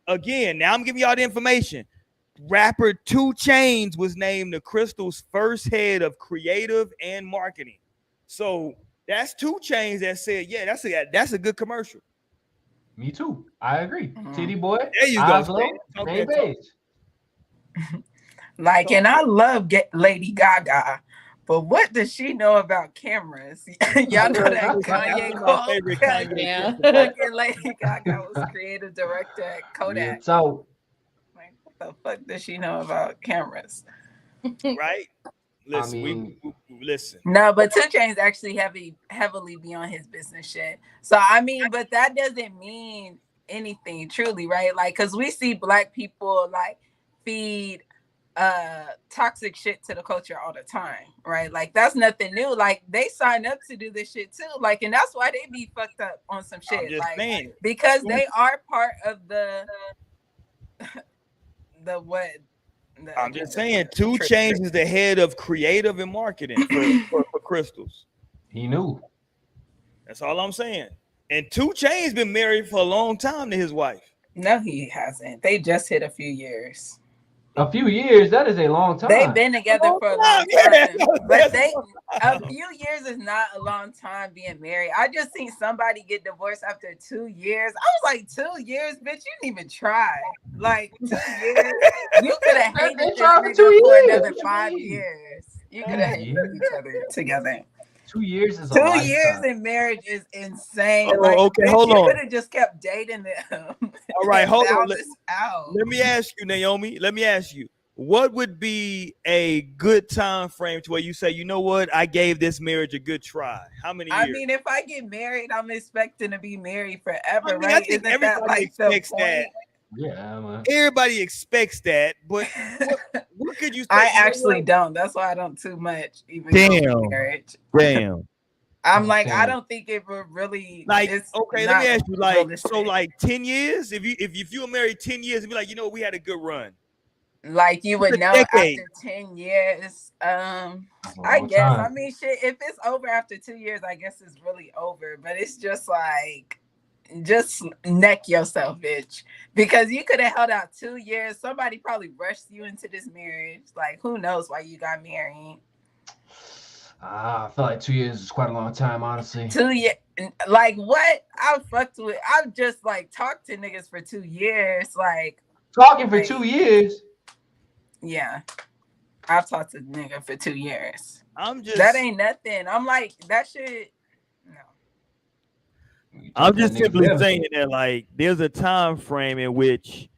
now I'm giving y'all the information. Rapper 2 Chainz was named the Crystal's first head of creative and marketing. So that's 2 Chainz that said, yeah, that's a good commercial. Me too. I agree. Titty boy. There you go. Same page. Like, and I love Lady Gaga, but what does she know about cameras? Y'all know that Kanye called. Yeah. Lady Gaga was creative director at Kodak. Yeah, so, like, what the fuck does she know about cameras? Right? Listen, I mean, listen. No, but 2 Chainz actually heavily be on his business shit. So I mean, but that doesn't mean anything truly, right? Like, cause we see Black people like feed toxic shit to the culture all the time, right? Like that's nothing new. Like they sign up to do this shit too. Like, and that's why they be fucked up on some shit. Like saying. Because they are part of the what. I'm just saying, 2 Chainz is the head of creative and marketing for Crystals. He knew. That's all I'm saying. And 2 Chainz been married for a long time to his wife. No, he hasn't. They just hit a few years. A few years, that is a long time. They've been together for a long time. Yeah, but a few years is not a long time being married. I just seen somebody get divorced after 2 years. I was like, 2 years, bitch, you didn't even try. Like 2 years. You could have hated this nigga for another 5 years. You could have hated each other together. 2 years is 2 years in marriage is insane. Oh, like, okay, hold on. You could have just kept dating them. All right, hold on. Let me ask you, Naomi. Let me ask you, what would be a good time frame to where you say, you know what, I gave this marriage a good try? How many years? I mean, if I get married, I'm expecting to be married forever, I mean, right? I think everybody expects that. Yeah, man. Everybody expects that, but What could you say? I actually don't. That's why I don't too much even go to marriage. Damn. I'm like, I don't think it would really like. it's Okay, let me ask you. Like, realistic. so like 10 years. If you were married 10 years, and be like, we had a good run. Like you would know decade. after 10 years. I guess. Time. I mean, shit. If it's over after 2 years, I guess it's really over. But it's just like, just neck yourself, bitch, because you could have held out 2 years. Somebody probably rushed you into this marriage. Like, who knows why you got married? I feel like 2 years is quite a long time, honestly. 2 years, like what? I fucked with. I've just like talked to niggas for 2 years, like talking for 2 years. Yeah, I've talked to nigga for 2 years. That ain't nothing. I'm like, that shit. No. I'm just simply saying that, like, there's a time frame in which,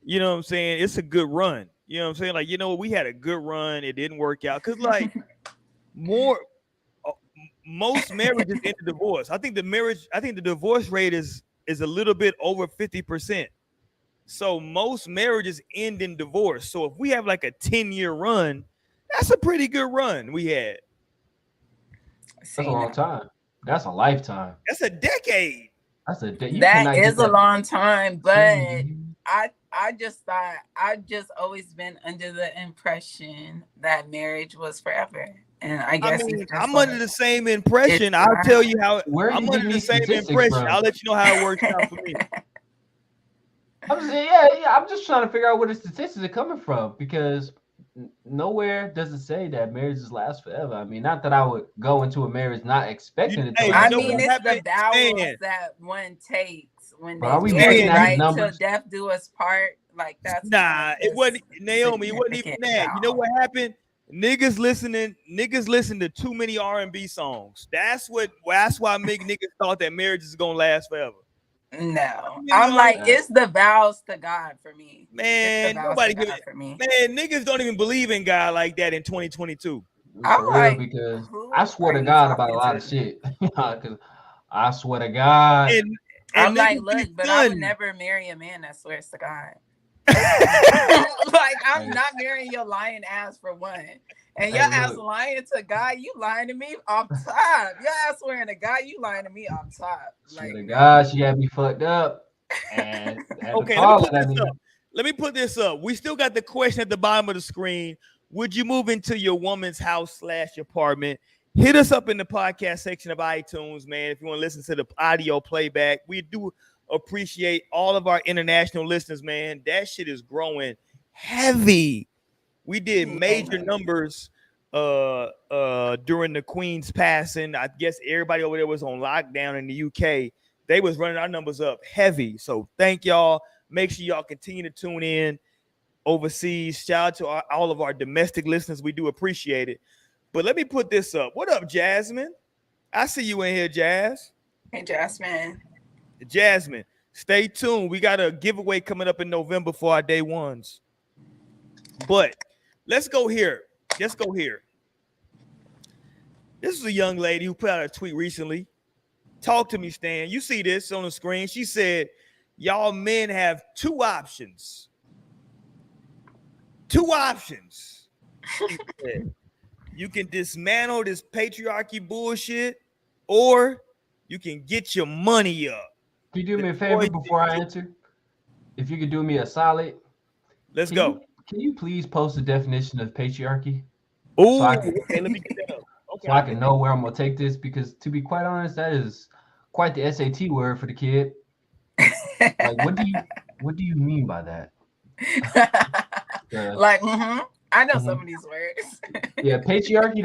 you know what I'm saying, it's a good run. You know what I'm saying? Like, we had a good run. It didn't work out. Because, like, most marriages end in divorce. I think the divorce rate is a little bit over 50%. So most marriages end in divorce. So if we have like a 10-year run, that's a pretty good run we had. That's a long time. That's a lifetime. That's a decade. That is a long time, but I just thought I've just always been under the impression that marriage was forever. And I guess I'm under the same impression. I'll tell you how I'm under the same impression. From? I'll let you know how it works out for me. I'm just saying, yeah. I'm just trying to figure out where the statistics are coming from, because nowhere does it say that marriages last forever. I mean, not that I would go into a marriage not expecting it to last. I mean, it's the vows that one takes when they marry, right till death do us part. Like that's it wasn't, Naomi. It wasn't even that. You know what happened? Niggas listen to too many R&B songs. That's why niggas thought that marriage is gonna last forever. No, I'm like, it's the vows to God for me. Man, nobody give it for me. Man, niggas don't even believe in God like that in 2022. I'm like, because I swear to God about a lot of shit. Because I swear to God. And I'm like, look, but I would never marry a man that swears to God. Like, I'm not marrying your lying ass for one. And your ass lying to God, you lying to me off top. Your ass swearing to God, you lying to me off top. Like, swear to God, she had me fucked up. And okay, let me put this up. We still got the question at the bottom of the screen. Would you move into your woman's house / apartment? Hit us up in the podcast section of iTunes, man. If you want to listen to the audio playback, we do appreciate all of our international listeners, man. That shit is growing heavy. We did major numbers during the Queen's passing. I guess everybody over there was on lockdown in the UK. They was running our numbers up heavy. So thank y'all. Make sure y'all continue to tune in overseas. Shout out to all of our domestic listeners. We do appreciate it. But let me put this up. What up, Jasmine? I see you in here, Jazz. Hey, Jasmine. Jasmine, stay tuned. We got a giveaway coming up in November for our day ones. But let's go here. This is a young lady who put out a tweet recently. Talk to me, Stan. You see this on the screen. She said, y'all men have two options. You can dismantle this patriarchy bullshit, or you can get your money up. Can you do me a favor before I answer? If you could do me a solid. Let's go. Can you please post the definition of patriarchy? Oh, so okay, let me get that up. Okay, so I can know where I'm gonna take this, because to be quite honest, that is quite the SAT word for the kid. Like, what do you mean by that? Like, I know some of these words. Yeah, patriarchy.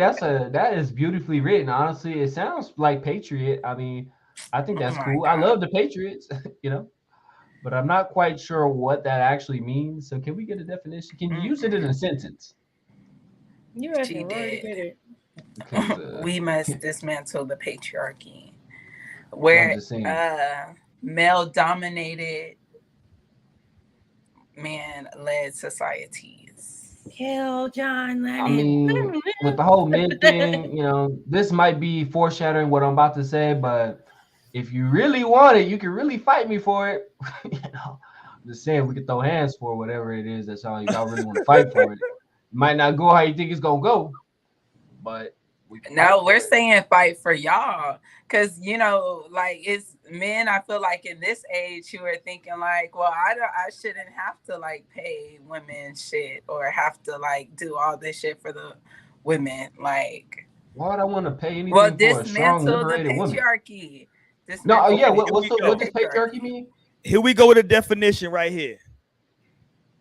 That is beautifully written. Honestly, it sounds like patriot. I mean, I think that's cool. God. I love the Patriots, but I'm not quite sure what that actually means. So can we get a definition? Can you use it in a sentence? You have to get it. Because, we must dismantle the patriarchy, where male-dominated, man-led societies. Kill John Lennon. I mean, with the whole men thing, this might be foreshadowing what I'm about to say, but if you really want it, you can really fight me for it. I'm just saying, we can throw hands for whatever it is. That's all y'all really want to fight for it. Might not go how you think it's gonna go, but we can No, we're saying fight for y'all. Cause like it's men, I feel like in this age who are thinking like, well, I shouldn't have to like pay women shit or have to like do all this shit for the women. Like, why would I want to pay well, anything for a strong, dismantle the liberated woman? patriarchy. No, yeah. Okay, What does patriarchy mean? Here we go with a definition right here.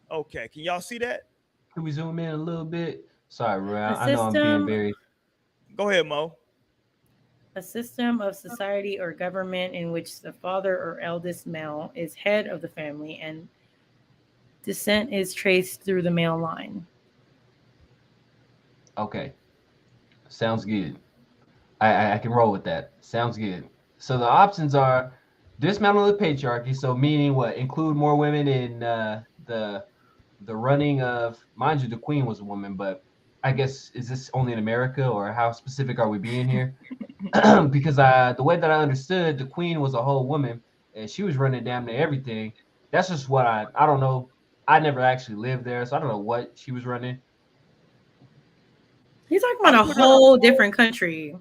Okay, can y'all see that? Can we zoom in a little bit? Sorry, bro. A I know I'm being system, very. Go ahead, Mo. a system of society or government in which the father or eldest male is head of the family and descent is traced through the male line. Okay, sounds good. I can roll with that. Sounds good. So the options are dismantle the patriarchy. So meaning what? Include more women in the running of. Mind you, the queen was a woman, but I guess is this only in America or how specific are we being here? Because the way that I understood, the queen was a whole woman and she was running damn near everything. That's just what I don't know. I never actually lived there, so I don't know what she was running. He's talking about a whole different country.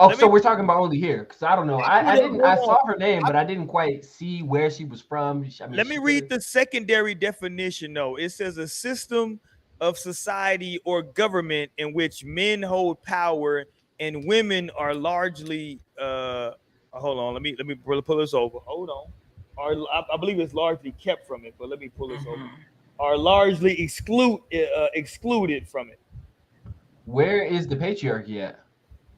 Oh, so we're talking about only here because I don't know. I saw her name, but I didn't quite see where she was from. I mean, let me read the secondary definition though. It says a system of society or government in which men hold power and women are largely hold on, let me pull this over. Hold on. I believe it's largely kept from it, but let me pull this over. Are largely excluded from it. Where is the patriarchy at?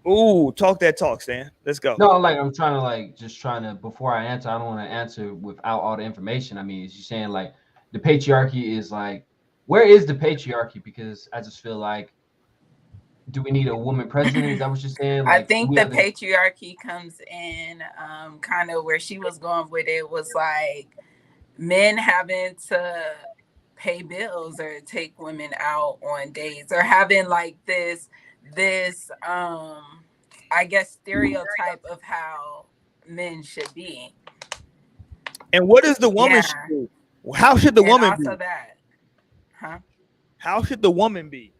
Ooh, talk that talk, Stan. Let's go. No, like I'm trying to just trying to before I answer, I don't want to answer without all the information. I mean, is you saying like the patriarchy is like where is the patriarchy? Because I just feel like do we need a woman president? Is that what you're saying? I Like think the patriarchy comes in kind of where she was going with it was like men having to pay bills or take women out on dates or having like this I guess stereotype of how men should be. And what is the woman should do? How should the woman be? That, huh? How should the woman be?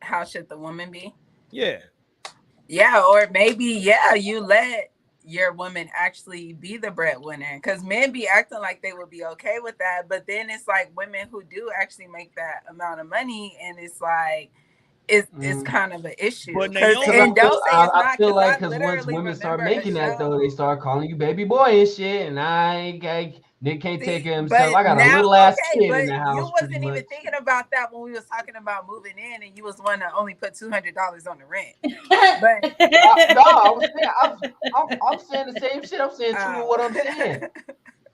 How should the woman be? Yeah. Yeah, or maybe you let your woman actually be the breadwinner because men be acting like they would be okay with that, but then it's like women who do actually make that amount of money, and it's like it's kind of an issue. But and don't say it's not. I feel like because once women start making that though, they start calling you baby boy and shit, and Nick can't take care of himself. I got a little ass kid in the house. You wasn't even thinking about that when we was talking about moving in, and you was one to only put $200 on the rent. But I'm saying the same shit. I'm saying true to what I'm saying.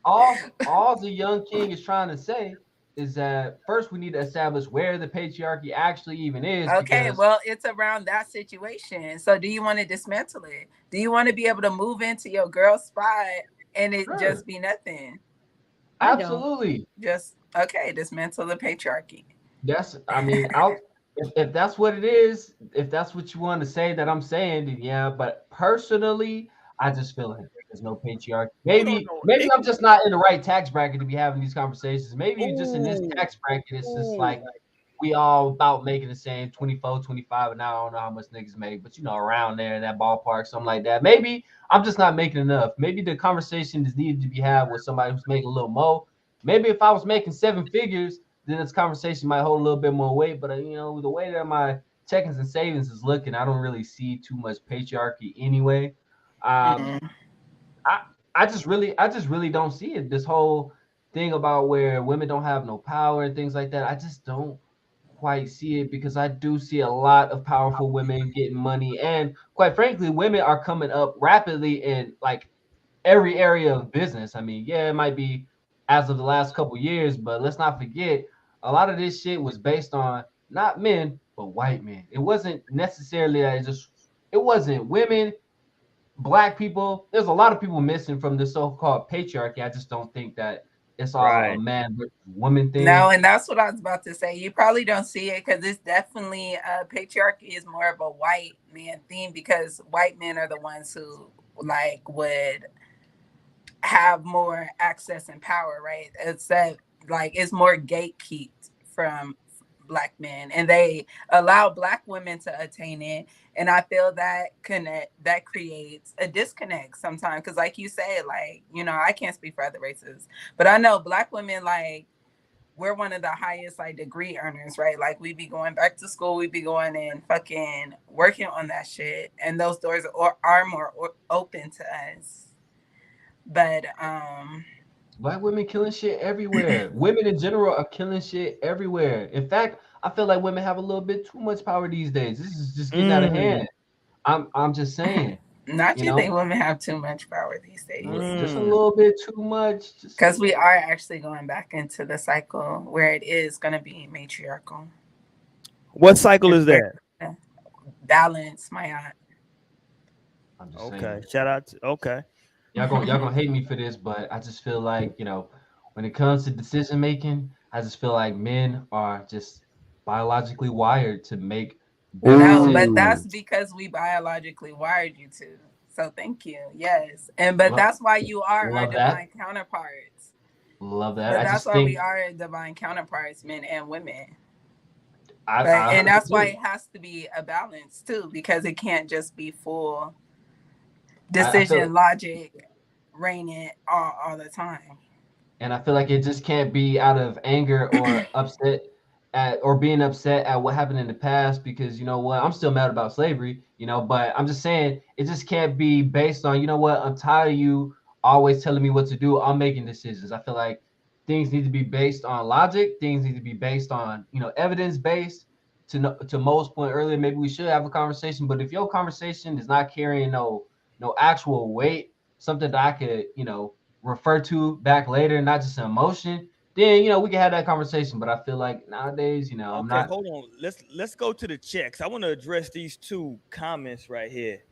All the young king is trying to say is that first we need to establish where the patriarchy actually even is. Okay, well, it's around that situation. So do you want to dismantle it? Do you want to be able to move into your girl spot and it just be nothing? Absolutely. Just dismantle the patriarchy. I mean, if that's what it is, if that's what you want to say that I'm saying, then yeah. But personally, I just feel like there's no patriarchy. Maybe I'm just not in the right tax bracket to be having these conversations. Maybe just in this tax bracket, it's just like we all about making the same 24, 25, and I don't know how much niggas make, but around there in that ballpark, something like that. Maybe I'm just not making enough. Maybe the conversation is needed to be had with somebody who's making a little more. Maybe if I was making 7 figures, then this conversation might hold a little bit more weight. But the way that my checkings and savings is looking, I don't really see too much patriarchy anyway. I just really don't see it. This whole thing about where women don't have no power and things like that, I just don't quite see it because I do see a lot of powerful women getting money, and quite frankly, women are coming up rapidly in like every area of business. I mean, yeah, it might be as of the last couple of years, but let's not forget a lot of this shit was based on not men but white men. It wasn't necessarily that it wasn't women, black people. There's a lot of people missing from the so-called patriarchy. I just don't think that it's all a man versus woman thing. No, and that's what I was about to say. You probably don't see it because it's definitely patriarchy is more of a white man theme because white men are the ones who like would have more access and power, right? It's that like it's more gatekept from Black men, and they allow Black women to attain it. And I feel that creates a disconnect sometimes, because like you say, like, you know, I can't speak for other races, but I know Black women, like, we're one of the highest like degree earners, right? Like, we be going back to school, we be going and fucking working on that shit, and those doors are more open to us. But Black women killing shit everywhere. Women in general are killing shit everywhere. In fact, I feel like women have a little bit too much power these days. This is just getting out of hand. I'm just saying. Not you think women have too much power these days. Just a little bit too much. Because we are actually going back into the cycle where it is going to be matriarchal. What cycle is that? Balance, my aunt. I'm just Okay. saying. Shout out to Y'all gonna hate me for this, but I just feel like, you know, when it comes to decision making, I just feel like men are just biologically wired to make better No, but decisions. that's because we biologically wired you to. So thank you. Yes. But that's why you are our divine counterparts. Love that. But that's why we are divine counterparts, men and women. And that's why it has to be a balance too, because it can't just be full decision logic reigning all the time. And I feel like it just can't be out of anger or upset being upset at what happened in the past, because you know what, I'm still mad about slavery, you know, but I'm just saying it just can't be based on, you know what, I'm tired of you always telling me what to do. I'm making decisions. I feel like things need to be based on logic. Things need to be based on, you know, evidence based. To Mo's point earlier, maybe we should have a conversation, but if your conversation is not carrying no actual weight, something that I could, you know, refer to back later, not just an emotion, then, you know, we can have that conversation. But I feel like nowadays, you know, I'm not. Hold on. Let's go to the checks. I want to address these two comments right here.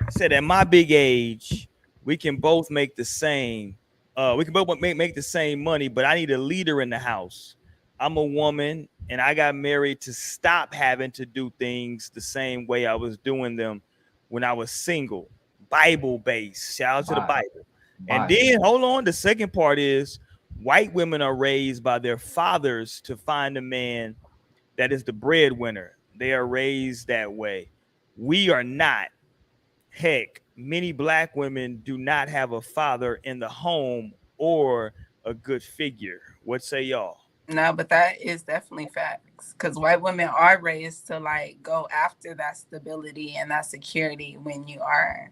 Said at my big age, we can both make the same. We can both make the same money, but I need a leader in the house. I'm a woman, and I got married to stop having to do things the same way I was doing them when I was single. Bible based. Shout out to the Bible. And then hold on. The second part is white women are raised by their fathers to find a man that is the breadwinner. They are raised that way. We are not. Heck, many Black women do not have a father in the home or a good figure. What say y'all? No, but that is definitely facts, because white women are raised to like go after that stability and that security when you are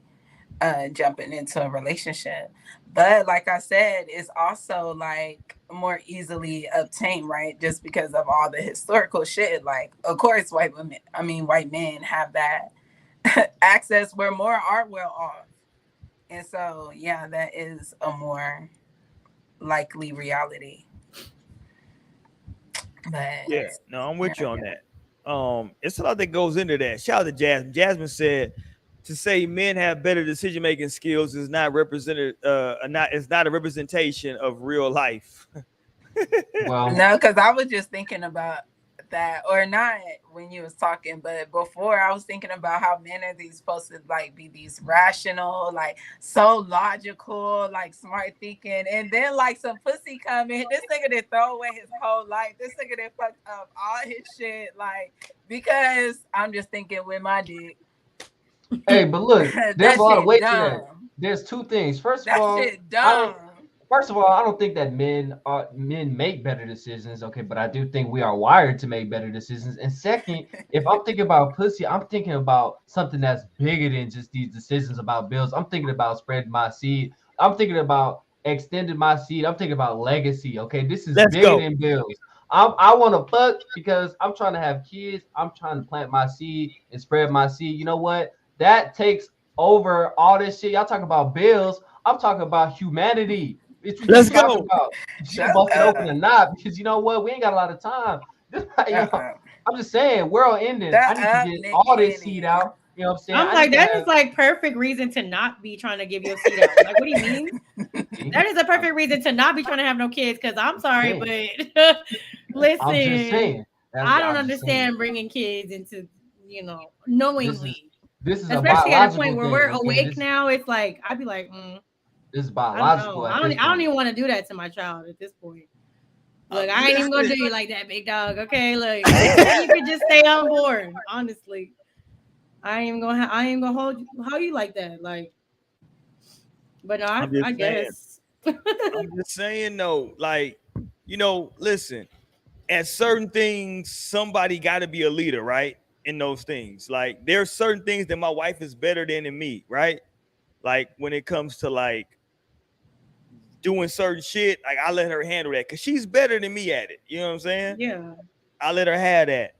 jumping into a relationship. But like I said, it's also like more easily obtained, right? Just because of all the historical shit. Like, of course, white men have that access where more are well off. And so, yeah, that is a more likely reality. But yeah, no, I'm with you on that. It's a lot that goes into that. Shout out to Jasmine. Jasmine said to say men have better decision making skills is not represented. It's not a representation of real life. Well, no, because I was just thinking about that, or not when you was talking, but before I was thinking about how men are supposed to like be these rational, like so logical, like smart thinking, and then like some pussy come in, this nigga did throw away his whole life. This nigga did fucked up all his shit, like, because I'm just thinking with my dick. Hey, but look, there's a lot of weight to that. There's two things. First of all, I don't think that men make better decisions. Okay, but I do think we are wired to make better decisions. And second, if I'm thinking about pussy, I'm thinking about something that's bigger than just these decisions about bills. I'm thinking about spreading my seed. I'm thinking about extending my seed. I'm thinking about legacy. Okay, this is bigger than bills. I want to fuck because I'm trying to have kids. I'm trying to plant my seed and spread my seed. You know what? That takes over all this shit. Y'all talking about bills. I'm talking about humanity. Let's go. Busting open a knot, because you know what? We ain't got a lot of time. I'm just saying, world ending. I need to get all this seed out. You know what I'm saying? I'm like, that is like perfect reason to not be trying to give your seed out. Like, what do you mean? That is a perfect reason to not be trying to have no kids. Because I'm sorry, but listen, I don't understand bringing kids into, you know, knowingly. This is especially at a point where we're awake now. It's like I'd be like, this is biological. I don't even want to do that to my child at this point. Look, I ain't even gonna do you like that, big dog. Okay, look, you could just stay on board. Honestly, I ain't even gonna hold you like that. Like, but no, I guess. I'm just saying though, like, listen, at certain things, somebody got to be a leader, right? In those things, like there's certain things that my wife is better than in me, right? Like when it comes to like doing certain shit, like I let her handle that because she's better than me at it. You know what I'm saying? Yeah. I let her have that.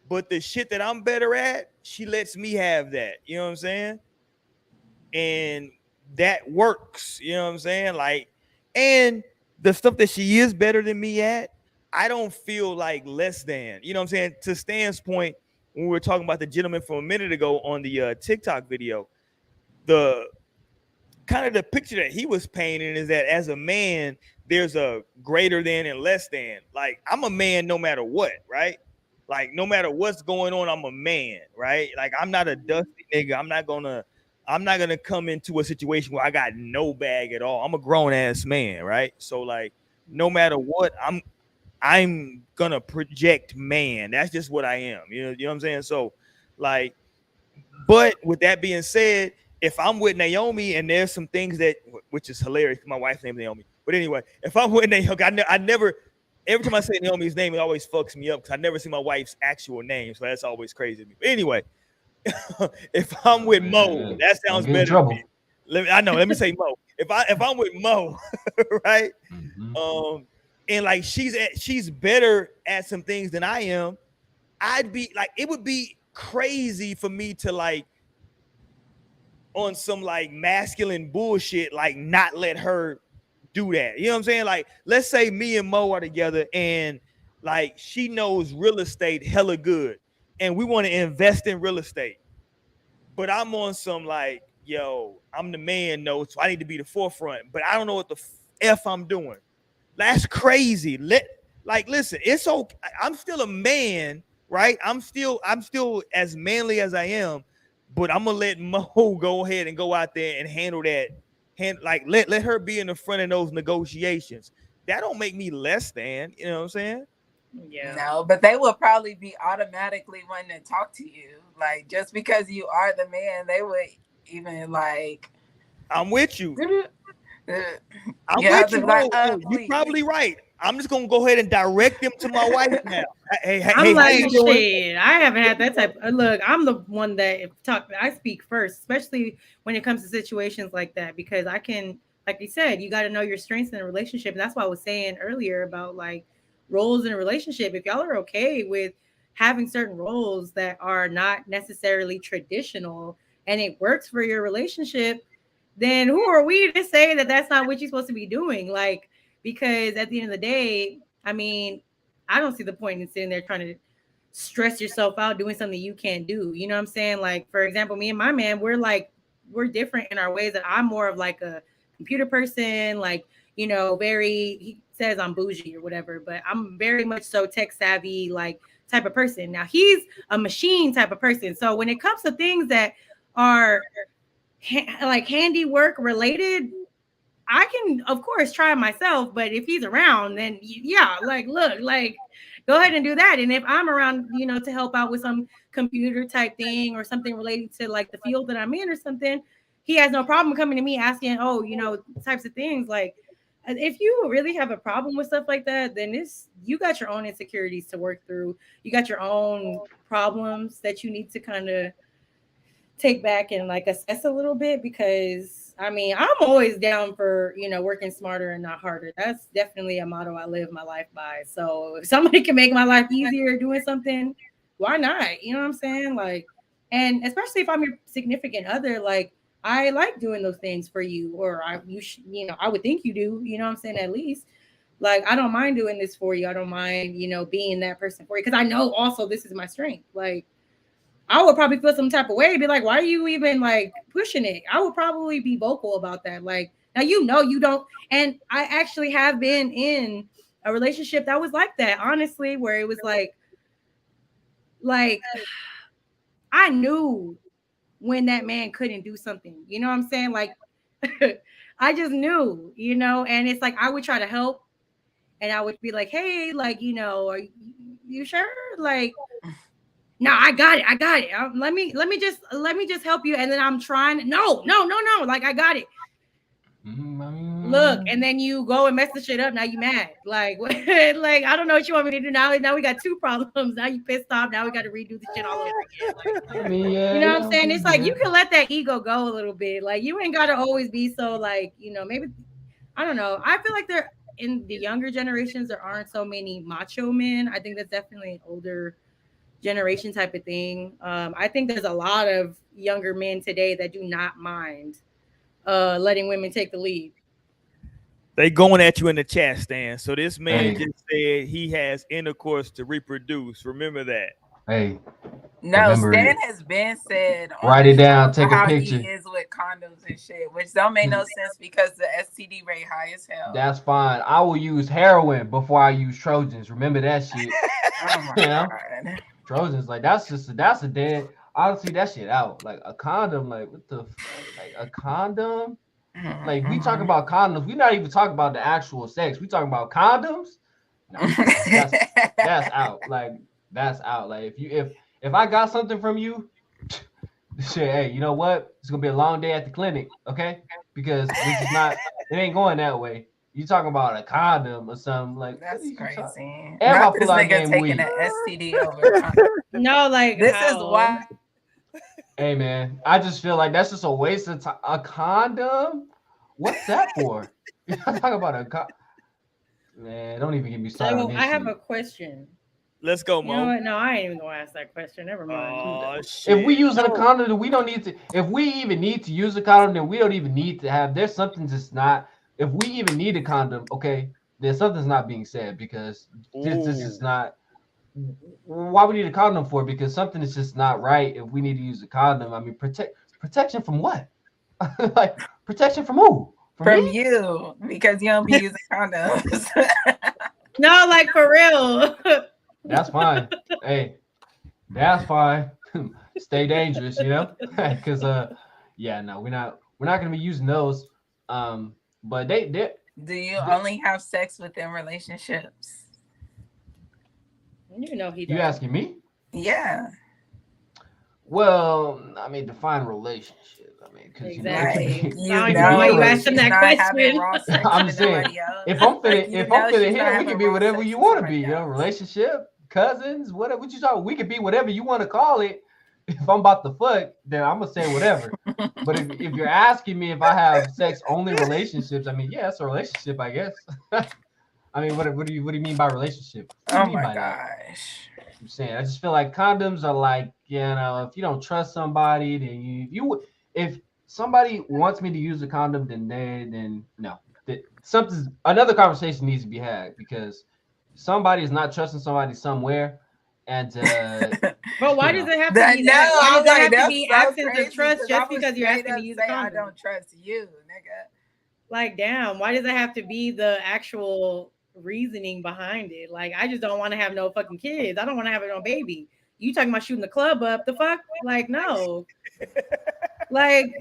But the shit that I'm better at, she lets me have that. You know what I'm saying? And that works. You know what I'm saying? Like, and the stuff that she is better than me at, I don't feel like less than. You know what I'm saying? To Stan's point, when we were talking about the gentleman from a minute ago on the TikTok video, the kind of the picture that he was painting is that as a man, there's a greater than and less than. Like, I'm a man no matter what, right? Like, no matter what's going on, I'm a man, right? Like, I'm not a dusty nigga. I'm not gonna come into a situation where I got no bag at all. I'm a grown ass man, right? So like, no matter what, I'm gonna project man. That's just what I am. You know what I'm saying? So like, but with that being said, if I'm with Naomi and there's some things that, which is hilarious, my wife's name is Naomi. But anyway, if I'm with Naomi, I never, every time I say Naomi's name, it always fucks me up because I never see my wife's actual name. So that's always crazy to me. But anyway, if I'm with Mo, that sounds better to me. Let me say Mo. If I'm with Mo, right? Mm-hmm. And like she's better at some things than I am, I'd be like, it would be crazy for me to like on some like masculine bullshit, like not let her do that. You know what I'm saying? Like, let's say me and Mo are together and like she knows real estate hella good and we want to invest in real estate. But I'm on some like, yo, I'm the man, no, so I need to be the forefront, but I don't know what the F I'm doing. That's crazy. Listen, it's okay. I'm still a man, right? I'm still as manly as I am, but I'm gonna let Mo go ahead and go out there and handle that. Let her be in the front of those negotiations. That don't make me less than, you know what I'm saying? Yeah. No, but they will probably be automatically wanting to talk to you. Like, just because you are the man, they would even like. I'm with you. I'm You with have to you. be like, You're probably right. I'm just gonna go ahead and direct them to my wife now. Hey, I'm how like, you doing? shit, I haven't had that type. Look, I'm the one that I speak first, especially when it comes to situations like that, because I can, like you said, you got to know your strengths in a relationship. And that's why I was saying earlier about like roles in a relationship. If y'all are okay with having certain roles that are not necessarily traditional and it works for your relationship, then who are we to say that that's not what you're supposed to be doing? Like, because at the end of the day, I mean, I don't see the point in sitting there trying to stress yourself out doing something you can't do. You know what I'm saying? Like, for example, me and my man, we're different in our ways. That I'm more of like a computer person, like, very, he says I'm bougie or whatever, but I'm very much so tech savvy, like type of person. Now he's a machine type of person. So when it comes to things that are like handiwork related, I can, of course, try myself, but if he's around, then yeah, like, look, like, go ahead and do that. And if I'm around, to help out with some computer type thing or something related to like the field that I'm in or something, he has no problem coming to me asking, oh, types of things. Like, if you really have a problem with stuff like that, then you got your own insecurities to work through. You got your own problems that you need to kind of take back and like assess a little bit, because I mean, I'm always down for, working smarter and not harder. That's definitely a motto I live my life by. So if somebody can make my life easier doing something, why not? You know what I'm saying? Like, and especially if I'm your significant other, like, I like doing those things for you, or I would think you do, you know what I'm saying? At least, like, I don't mind doing this for you. I don't mind, being that person for you. Cause I know also this is my strength. Like, I would probably feel some type of way, be like, why are you even like pushing it? I would probably be vocal about that. Like, now, you don't. And I actually have been in a relationship that was like that, honestly, where it was like I knew when that man couldn't do something. You know what I'm saying? Like, I just knew, and it's like I would try to help. and I would be like, hey, like, are you sure? Like, no, I got it. Let me just help you. And then I'm trying. No. Like, I got it. Look, and then you go and mess the shit up. Now you mad. Like, like, I don't know what you want me to do now. Now we got two problems. Now you pissed off. Now we got to redo the shit all over again. Like, you know what I'm saying? It's like you can let that ego go a little bit. Like, you ain't got to always be so like, maybe, I don't know. I feel like there in the younger generations there aren't so many macho men. I think that's definitely an older generation type of thing. I think there's a lot of younger men today that do not mind letting women take the lead. They going at you in the chat stand. So this man just said he has intercourse to reproduce. Remember that. Hey. No, Stan has been said. Write it down. Take a picture. He is with condoms and shit, which don't make no sense because the STD rate high as hell. That's fine. I will use heroin before I use Trojans. Remember that shit. Oh my God. Trojans, like that's a dead. Honestly, that shit out. Like a condom, like what the fuck? Like a condom. Like we talk about condoms, we not even talking about the actual sex. We talking about condoms. No, that's out. Like that's out. Like if I got something from you, shit. Hey, you know what? It's gonna be a long day at the clinic, okay? Because this is not. It ain't going that way. You talking about a condom or something like that's crazy. And not this nigga taking an STD over. No, like this is why. Hey man, I just feel like that's just a waste of time. A condom? What's that for? You're talking about a condom? Man, don't even get me started. So I have a question. Let's go, Mo. You know what? No, I ain't even gonna ask that question. Never mind. Oh, shit. If we use a condom, then we don't need to. If we even need to use a condom, then we don't even need to have. There's something just not. If we even need a condom, okay, then something's not being said because this is not. Why we need a condom for? Because something is just not right. If we need to use a condom, I mean, protection from what? Like protection from who? From you, because you don't be using condoms. No, like for real. That's fine. Hey, that's fine. Stay dangerous, because yeah, no, we're not gonna be using those. But they do you only have sex within relationships? He does. You asking me? Yeah. Well, I mean, define relationship. I mean, because exactly. you asked him that question. I'm saying, if I'm finna hit it, we can be whatever you want to be. Relationship, cousins, whatever. What you talking? We could be whatever you want to call it. If I'm about to fuck, then I'm gonna say whatever. But if you're asking me if I have sex only relationships, I mean, yeah, it's a relationship, I guess. I mean, what do you mean by relationship? Oh my gosh. I'm saying, I just feel like condoms are like, if you don't trust somebody, then if somebody wants me to use a condom, then no. Another conversation needs to be had because somebody is not trusting somebody somewhere. And but why does it have to be that? Why does it have to be absence of trust just because you're asking to use a condom? I don't trust you, nigga. Like, damn, why does it have to be the actual reasoning behind it? Like, I just don't want to have no fucking kids. I don't want to have no baby. You talking about shooting the club up? The fuck? Like, no. Like,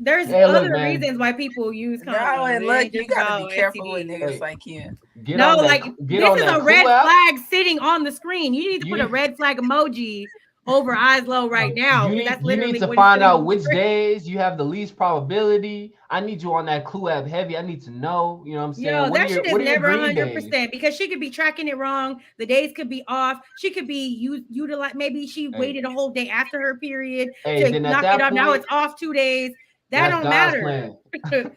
there's other reasons why people use condoms. No, and look, you gotta be careful with niggas like you. This is a red flag sitting on the screen. You need to put a red flag emoji over eyes low right now. You need to find out which days you have the least probability. I need you on that Clue app heavy. I need to know. You know what I'm saying? Yo, that shit is never 100% because she could be tracking it wrong. The days could be off. She could be utilized. Maybe she waited a whole day after her period to knock it up. Now it's off 2 days. That don't matter.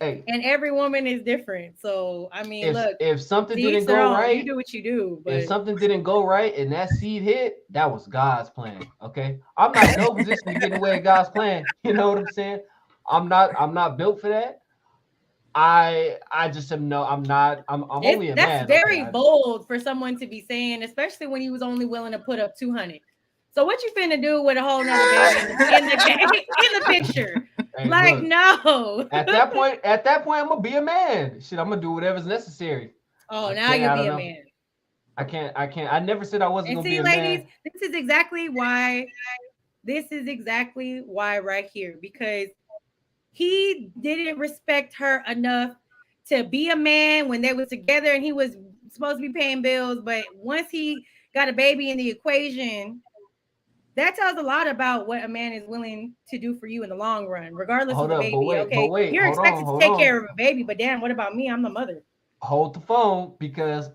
And every woman is different. So I mean, look, if something didn't go right, you do what you do. But if something didn't go right and that seed hit, that was God's plan. Okay, I'm not in no position to get away with God's plan. You know what I'm saying? I'm not built for that. I just am I'm only a man. That's very bold for someone to be saying, especially when he was only willing to put up 200. So what you finna do with a whole nother baby in the picture? Hey, like, look, no. At that point, I'm gonna be a man. Shit, I'm gonna do whatever's necessary. Oh, now you'll be a man. I can't. I never said I wasn't gonna be a ladies, man. This is exactly why right here, because he didn't respect her enough to be a man when they was together and he was supposed to be paying bills, but once he got a baby in the equation, that tells a lot about what a man is willing to do for you in the long run, regardless of the baby. But wait, you're expected to take care of a baby, but damn, what about me? I'm the mother. Hold the phone, because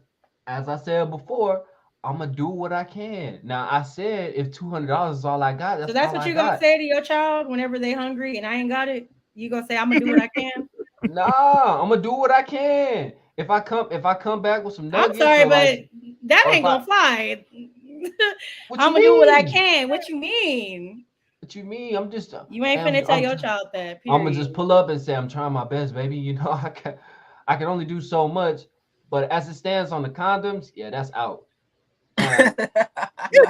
as I said before, I'm gonna do what I can. Now I said if $200 is all I got, that's so that's all what I you're got. gonna say to your child whenever they hungry and I ain't got it. You gonna say I'm gonna do what I can? Nah, I'm gonna do what I can. If I come back with some nuggets, I'm sorry, but like, that ain't gonna fly. What I'm you gonna do what I mean? can. What you mean? What you mean? I'm just You ain't finna tell your child that. I'm gonna Period. just pull up and say I'm trying my best, baby. You know, I can only do so much. But as it stands on the condoms, yeah, that's out.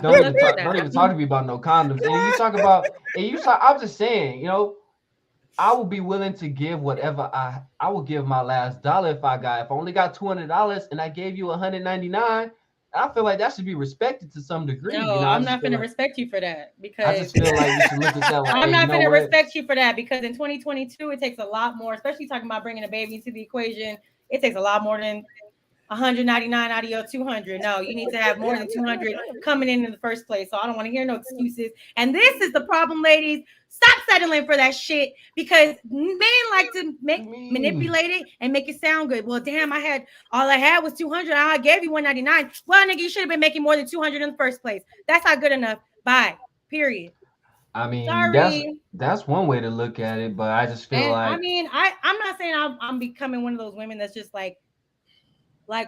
Don't even talk to me about no condoms. And you talk about, I'm just saying, you know, I will be willing to give whatever I will give my last dollar if I only got $200 and I gave you $199. I feel like that should be respected to some degree. No, You know, I'm not gonna respect you for that, because I just feel like we should look at that like, I'm hey, not you know gonna what? respect you for that, because in 2022 it takes a lot more, especially talking about bringing a baby into the equation. It takes a lot more than 199 out of your 200. No, you need to have more than 200 coming in the first place. So I don't want to hear no excuses. And this is the problem, ladies. Stop settling for that shit, because men like to manipulate it and make it sound good. Well, damn, all I had was 200. I gave you 199. Well, nigga, you should have been making more than 200 in the first place. That's not good enough. Bye. Period. I mean, sorry. That's one way to look at it, but I just feel like, I mean, I'm not saying I'm becoming one of those women that's just like,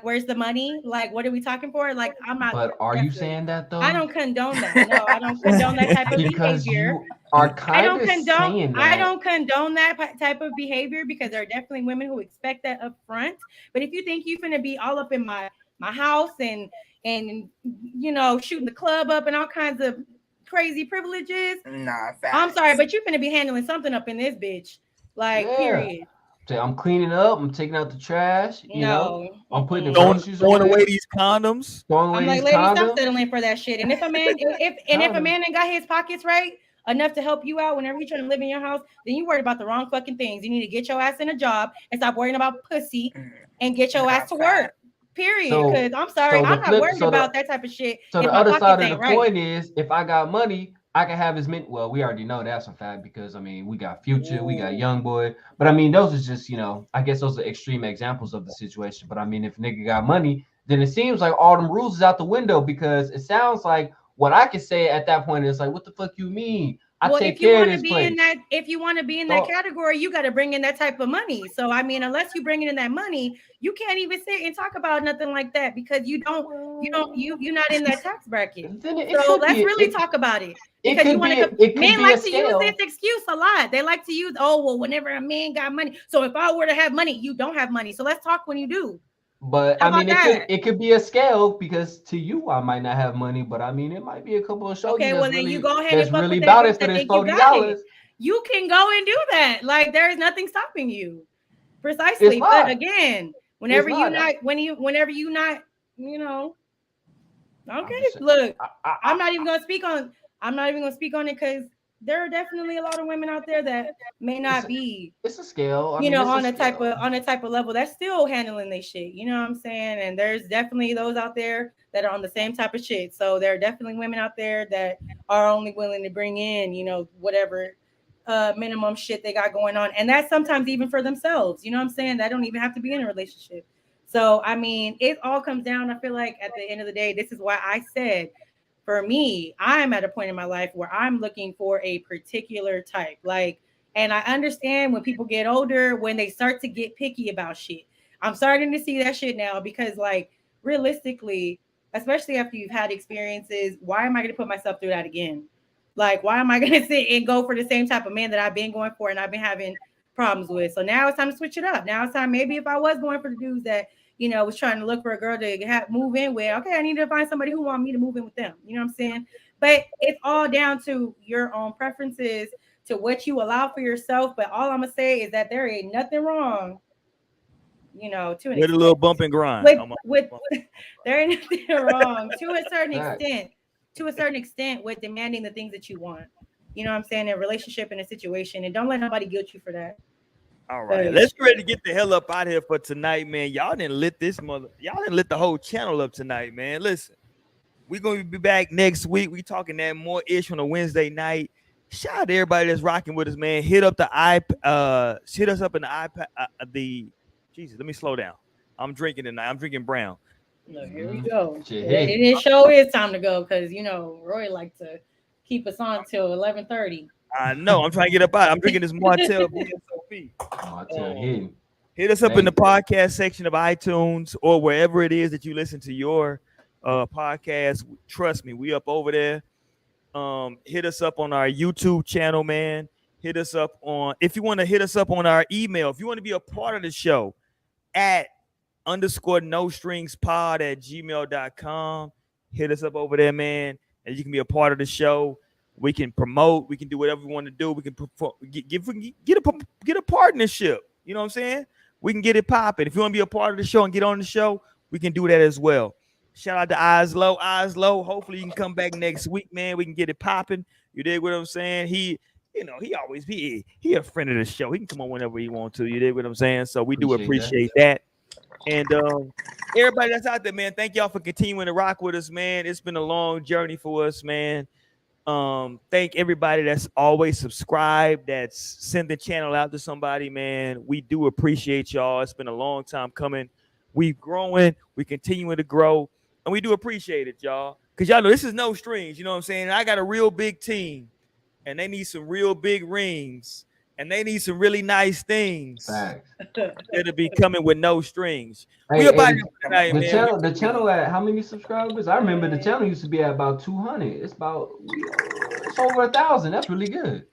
where's the money? Like, what are we talking for? Like, I'm not. But are you saying that though? I don't condone that. No, I don't condone that type of because behavior. You are kind of saying that. I don't condone that type of behavior, because there are definitely women who expect that up front. But if you think you're gonna be all up in my house and you know, shooting the club up and all kinds of crazy privileges, nah, I'm sorry, but you're gonna be handling something up in this bitch. Like, period. I'm cleaning up. I'm taking out the trash. You know, I'm putting the groceries throwing away these condoms. Throwing away these condoms. Stop settling for that shit. And if a man, if a man ain't got his pockets right enough to help you out whenever he's trying to live in your house, then you worried about the wrong fucking things. You need to get your ass in a job and stop worrying about pussy and get your ass to work. Period. Because I'm sorry, I'm not worried about that type of shit. So the other side of the coin is, if I got money, I can have as many. Well, we already know that's a fact, because I mean, we got Future, we got Young Boy, but I mean, those are just, you know, I guess those are extreme examples of the situation. But I mean, if nigga got money, then it seems like all them rules is out the window, because it sounds like what I can say at that point is like, what the fuck you mean? I take care of this place. If you want to be in that category, you got to bring in that type of money. So I mean, unless you bring in that money, you can't even sit and talk about nothing like that, because you're not in that tax bracket. So let's really talk about it. Because you want to, men like to use this excuse a lot. They like to use, oh, well, whenever a man got money. So if I were to have money, you don't have money. So let's talk when you do. But I mean, it could be a scale, because to you, I might not have money, but I mean, it might be a couple of shows. Okay, well, then you go ahead and fuck really with about that it for this $40. You can go and do that. Like, there is nothing stopping you. Precisely. But again, whenever you not, you know. Okay, look, I'm not even gonna speak on it, because there are definitely a lot of women out there that may not be. It's a scale, on a type of level that's still handling their shit. You know what I'm saying? And there's definitely those out there that are on the same type of shit. So there are definitely women out there that are only willing to bring in, you know, whatever minimum shit they got going on, and that's sometimes even for themselves. You know what I'm saying? That don't even have to be in a relationship. So I mean, it all comes down. I feel like at the end of the day, this is why I said, for me, I'm at a point in my life where I'm looking for a particular type. Like, and I understand when people get older, when they start to get picky about shit. I'm starting to see that shit now, because like, realistically, especially after you've had experiences, why am I going to put myself through that again? Like, why am I going to sit and go for the same type of man that I've been going for and I've been having problems with? So now it's time to switch it up. Now it's time, maybe if I was going for the dudes that, you know, was trying to look for a girl to move in with, okay, I need to find somebody who want me to move in with them. You know what I'm saying? But it's all down to your own preferences, to what you allow for yourself. But all I'm gonna say is that there ain't nothing wrong, you know, to an with a little bump and grind. There ain't nothing wrong to a certain extent. To a certain extent, with demanding the things that you want. You know what I'm saying? In a relationship, in a situation, and don't let nobody guilt you for that. All right, let's get ready to get the hell up out of here for tonight, man. Y'all didn't lit the whole channel up tonight, man. Listen, we're gonna be back next week. We talking that more ish on a Wednesday night. Shout out to everybody that's rocking with us, man. Hit up the hit us up in the iPad. Jesus, let me slow down. I'm drinking tonight. I'm drinking brown. Look, here we go. Hey. It show is time to go because Roy likes to keep us on till 11:30. I know. I'm trying to get up out. I'm drinking this Martell BSOP. Hit us up in the podcast section of iTunes or wherever it is that you listen to your podcast. Trust me, we up over there. Hit us up on our YouTube channel, man. Hit us up on, if you want to hit us up on our email, if you want to be a part of the show, at _nostringspod@gmail.com. Hit us up over there, man, and you can be a part of the show. We can promote. We can do whatever we want to do. We can get a partnership. You know what I'm saying? We can get it popping. If you want to be a part of the show and get on the show, we can do that as well. Shout out to Eyes Low. Hopefully you can come back next week, man. We can get it popping. You dig what I'm saying? He always he a friend of the show. He can come on whenever he wants to. You dig what I'm saying? So we do appreciate that. And everybody that's out there, man, thank y'all for continuing to rock with us, man. It's been a long journey for us, man. Thank everybody that's always subscribed, that's sent the channel out to somebody, man. We do appreciate y'all. It's been a long time coming. We've growing, we continuing to grow, and we do appreciate it, y'all. Because y'all know this is no strings, you know what I'm saying? I got a real big team, and they need some real big rings, and they need some really nice things that'll be coming with no strings. The channel at how many subscribers? I remember the channel used to be at about 200. It's over 1,000. That's really good.